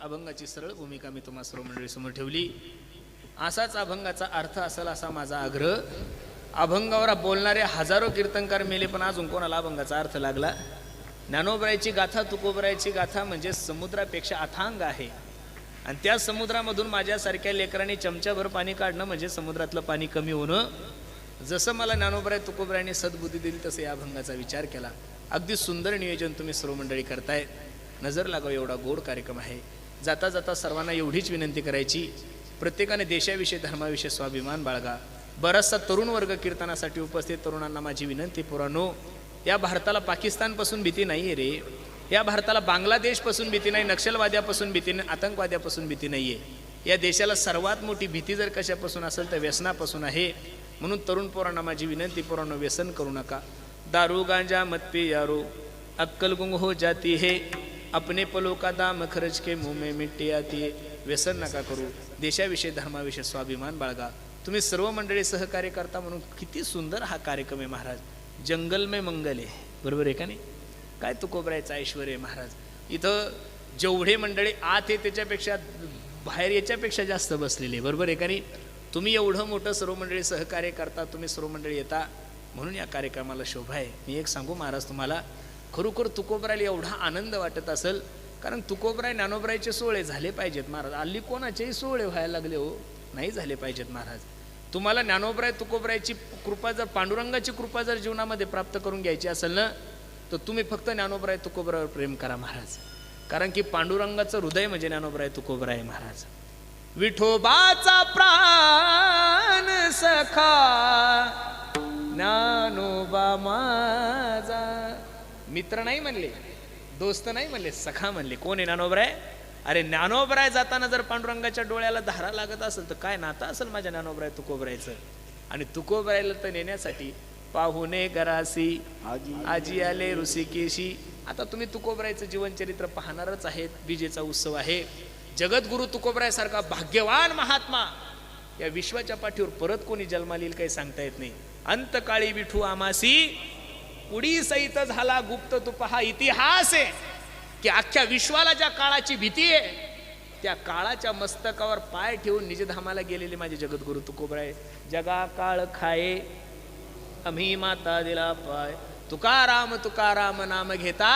अभंगाची सरळ भूमिका मी तुम्हा सर्व मंडळी समोर ठेवली. असाच अभंगाचा अर्थ असेल असा माझा आग्रह. अभंगावर बोलणारे हजारो कीर्तनकार मेले पण अजून कोणाला अभंगाचा अर्थ लागला. ज्ञानोबरायची गाथा तुकोबरायची गाथा म्हणजे समुद्रापेक्षा अथांग आहे आणि त्या समुद्रामधून माझ्यासारख्या लेकरांनी चमच्याभर पाणी काढणं म्हणजे समुद्रातलं पाणी कमी होणं. जसं मला ज्ञानोबराय तुकोबरायांनी सद्बुद्धी दिली तसं या अभंगाचा विचार केला. अगदी सुंदर नियोजन तुम्ही सर्व मंडळी करताय. नजर लागाव एवढा गोड कार्यक्रम आहे. जाता जाता सर्वांना एवढीच विनंती करायची, प्रत्येकाने देशाविषयी धर्माविषयी स्वाभिमान बाळगा. बराचसा तरुण वर्ग कीर्तनासाठी उपस्थित तरुणांना माझी विनंती, पुरानो या भारताला पाकिस्तानपासून भीती नाही आहे रे. या भारताला बांगलादेशपासून भीती नाही, नक्षलवाद्यापासून भीती नाही, आतंकवाद्यापासून भीती नाही आहे. या देशाला सर्वात मोठी भीती जर कशापासून असेल तर व्यसनापासून आहे. म्हणून तरुण पोरांना माझी विनंती, पोरांनो व्यसन करू नका. दारू गांजा मत पी यारो, अक्कल गुंग हो जाती है, अपने पलों का दाम खर्च के मुंह में मिट्टी आती है. व्यसन नका करू. देशाविषयी धर्माविषयी स्वाभिमान बाळगा. तुम्ही सर्व मंडळी सहकार्य करता म्हणून किती सुंदर हा कार्यक्रम आहे महाराज. जंगल में मंगल आहे, बरोबर आहे का नाही? काय तुकोबरायचं ऐश्वर आहे महाराज. इथं जेवढे मंडळी आत आहे त्याच्यापेक्षा बाहेर याच्यापेक्षा जास्त बसलेले, बरोबर आहे का नाही? तुम्ही एवढं मोठं सर्व मंडळी सहकार्य करता, तुम्ही सर्व मंडळी येता, म्हणून या कार्यक्रमाला शोभा आहे. मी एक सांगू महाराज तुम्हाला, खरोखर तुकोबरायला एवढा आनंद वाटत असेल, कारण तुकोबराय ज्ञानोबरायचे सोहळे झाले पाहिजेत महाराज. हल्ली कोणाचेही सोहळे व्हायला लागले हो, नाही झाले पाहिजेत महाराज. तुम्हाला ज्ञानोबराय तुकोबरायची कृपा जर, पांडुरंगाची कृपा जर जीवनामध्ये प्राप्त करून घ्यायची असेल ना, तर तुम्ही फक्त ज्ञानोबराय तुकोबरावर प्रेम करा महाराज. कारण की पांडुरंगाचं हृदय म्हणजे ज्ञानोबराय तुकोबराय महाराज. विठोबाचा प्राण सखा ज्ञानोबा माझा. मित्र नाही म्हणले, दोस्त नाही म्हणले, सखा म्हणले. कोण आहे ज्ञानोबराय? अरे ज्ञानोबराय जाताना जर पांडुरंगाच्या डोळ्याला धारा लागत असेल तर काय नातं असेल माझ्या ज्ञानोबराय तुकोबरायचं. आणि तुकोबरायला तर नेण्यासाठी पाहुणे घरासी आजी आले ऋषिकेशी. आता तुम्ही तुकोबरायचं जीवनचरित्र पाहणारच आहेत. बीजेचा उत्सव आहे. जगद्गुरु तुकोबरायसारखा भाग्यवान महात्मा या विश्वाच्या पाठीवर परत कोणी जन्माला येईल काही सांगता येत नाही. अंतकाळी विठू आमासी पुढी सहित झाला गुप्त तुप. हा इतिहास आहे की अख्ख्या विश्वाला ज्या काळाची भीती आहे त्या काळाच्या मस्तकावर पाय ठेवून निजधामाला गेलेले माझे जगद्गुरु तुकोबराय. जगा काळ खाये आम्ही माता दिला पाय. तुकाराम तुकाराम नाम घेता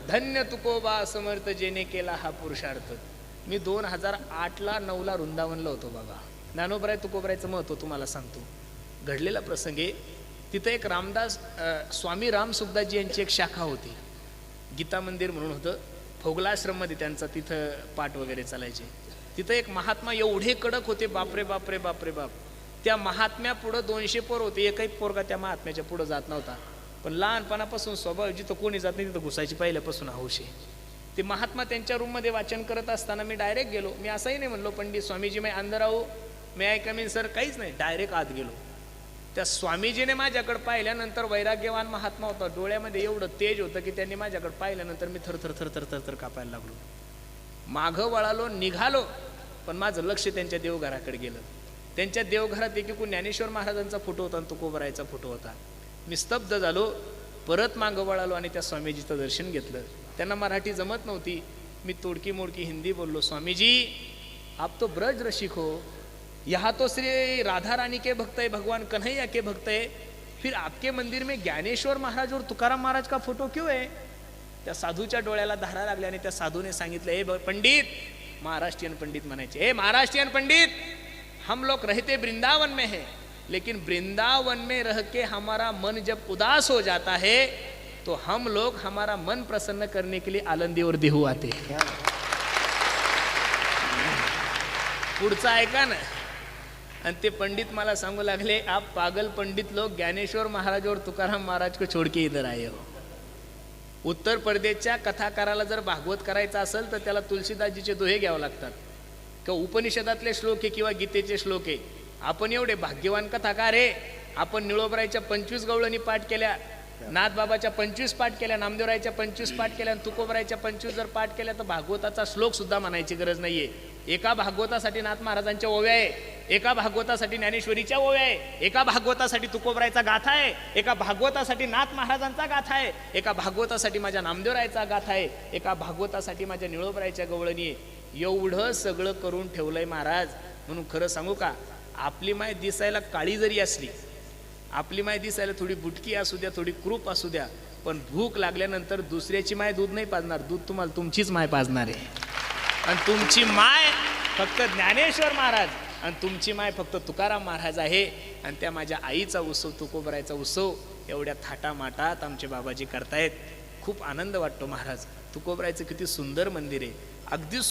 धन्य तुकोबा समर्थ जेने केला हा पुरुषार्थ. मी 2008ला 9ला वृंदावनला होतो बाबा. ज्ञानोबराय तुकोबरायचं महत्व तुम्हाला सांगतो. घडलेला प्रसंग आहे. तिथं एक रामदास स्वामी राम सुखदासजी यांची एक शाखा होती. गीता मंदिर म्हणून होतं. फोगलाश्रममध्ये त्यांचा तिथं पाठ वगैरे चालायचे. तिथं एक महात्मा एवढे कडक होते, बापरे बापरे बापरे बाप. त्या महात्म्या पुढं 200 पोर होते. एकही पोरगा त्या महात्म्याच्या पुढं जात नव्हता. पण लहानपणापासून स्वभाव जिथं कोणी जात नाही तिथं घुसायची पहिल्यापासून हौशी. ते महात्मा त्यांच्या रूममध्ये वाचन करत असताना मी डायरेक्ट गेलो. मी असंही नाही म्हणलो पंडित स्वामीजी मैं अंदर आहो, मैं आय कम इन सर, काहीच नाही. डायरेक्ट आत गेलो. त्या स्वामीजीने माझ्याकडे पाहिल्यानंतर, वैराग्यवान महात्मा होता, डोळ्यामध्ये एवढं तेज होतं की त्यांनी माझ्याकडे पाहिल्यानंतर मी थर थर थर थर थर थर कापायला लागलो. मागं वळालो, निघालो, पण माझं लक्ष त्यांच्या देवघराकडे गेलं. त्यांच्या देवघरात एकीकडून ज्ञानेश्वर महाराजांचा फोटो होता आणि तुकोबरायचा फोटो होता. मी स्तब्ध झालो. परत मागं वळालो आणि त्या स्वामीजीचं दर्शन घेतलं. त्यांना मराठी जमत नव्हती. मी तोडकी मोडकी हिंदी बोललो. स्वामीजी आप तो ब्रज रसिक हो, यहाँ तो श्री राधा रानी के भक्त है, भगवान कन्हैया के भक्त है, फिर आपके मंदिर में ज्ञानेश्वर महाराज और तुकाराम महाराज का फोटो क्यों है? त्या साधूच्या डोळ्याला धारा लागल्या आणि त्या साधूने सांगितलं, हे पंडित, महाराष्ट्रीयन पंडित म्हणायचे, हे महाराष्ट्रीयन पंडित, हम लोग रहते वृंदावन में है, लेकिन वृंदावन में रह के हमारा मन जब उदास हो जाता है तो हम लोग हमारा मन प्रसन्न करने के लिए आलंदी और देहू आते हैं. पुढचा ऐका ना. आणि ते पंडित मला सांगू लागले, आप पागल पंडित लोग ज्ञानेश्वर महाराज और तुकाराम महाराज को छोड़ के इधर आए हो. उत्तर प्रदेशच्या कथाकाराला जर भागवत करायचं असेल तर त्याला तुलसीदासजीचे दोहे घ्यावे लागतात, किंवा उपनिषदातले श्लोक आहे किंवा गीतेचे श्लोक आहे. आपण एवढे भाग्यवान कथाकार आहे. आपण निळोबरायच्या 25 गवळणी पाठ केल्या, नाथबाबाच्या 25 पाठ केल्या, नामदेवरायच्या 25 पाठ केल्या, तुकोबरायच्या 25 जर पाठ केल्या तर भागवताचा श्लोक सुद्धा म्हणायची गरज नाहीये. एका भागवतासाठी नाथ महाराजांच्या ओव्या आहे, एका भागवतासाठी ज्ञानेश्वरीच्या ओव्या आहे, एका भागवतासाठी तुकोबरायचा गाथा आहे, एका भागवतासाठी नाथ महाराजांचा गाथा आहे, एका भागवतासाठी माझ्या नामदेवरायचा गाथा आहे, एका भागवतासाठी माझ्या निळोबरायच्या गवळणी आहे. एवढं सगळं करून ठेवलंय महाराज. म्हणून खरं सांगू का, आपली माय दिसायला काळी जरी असली, आपली माय दिसायला थोडी बुटकी असू द्या, थोडी क्रूप असू द्या, पण भूक लागल्यानंतर दुसऱ्याची माय दूध नाही पाजणार, दूध तुम्हाला तुमचीच माय पाजणार आहे. आणि तुमची माय फक्त ज्ञानेश्वर महाराज आणि तुमची माय फक्त तुकाराम महाराज आहे. आणि त्या माझ्या आईचा उत्सव, तुकोबरायचा उत्सव एवढ्या थाटामाटात आमचे बाबाजी करतायत. खूप आनंद वाटतो महाराज. तुकोबरायचं किती सुंदर मंदिर आहे. अगदी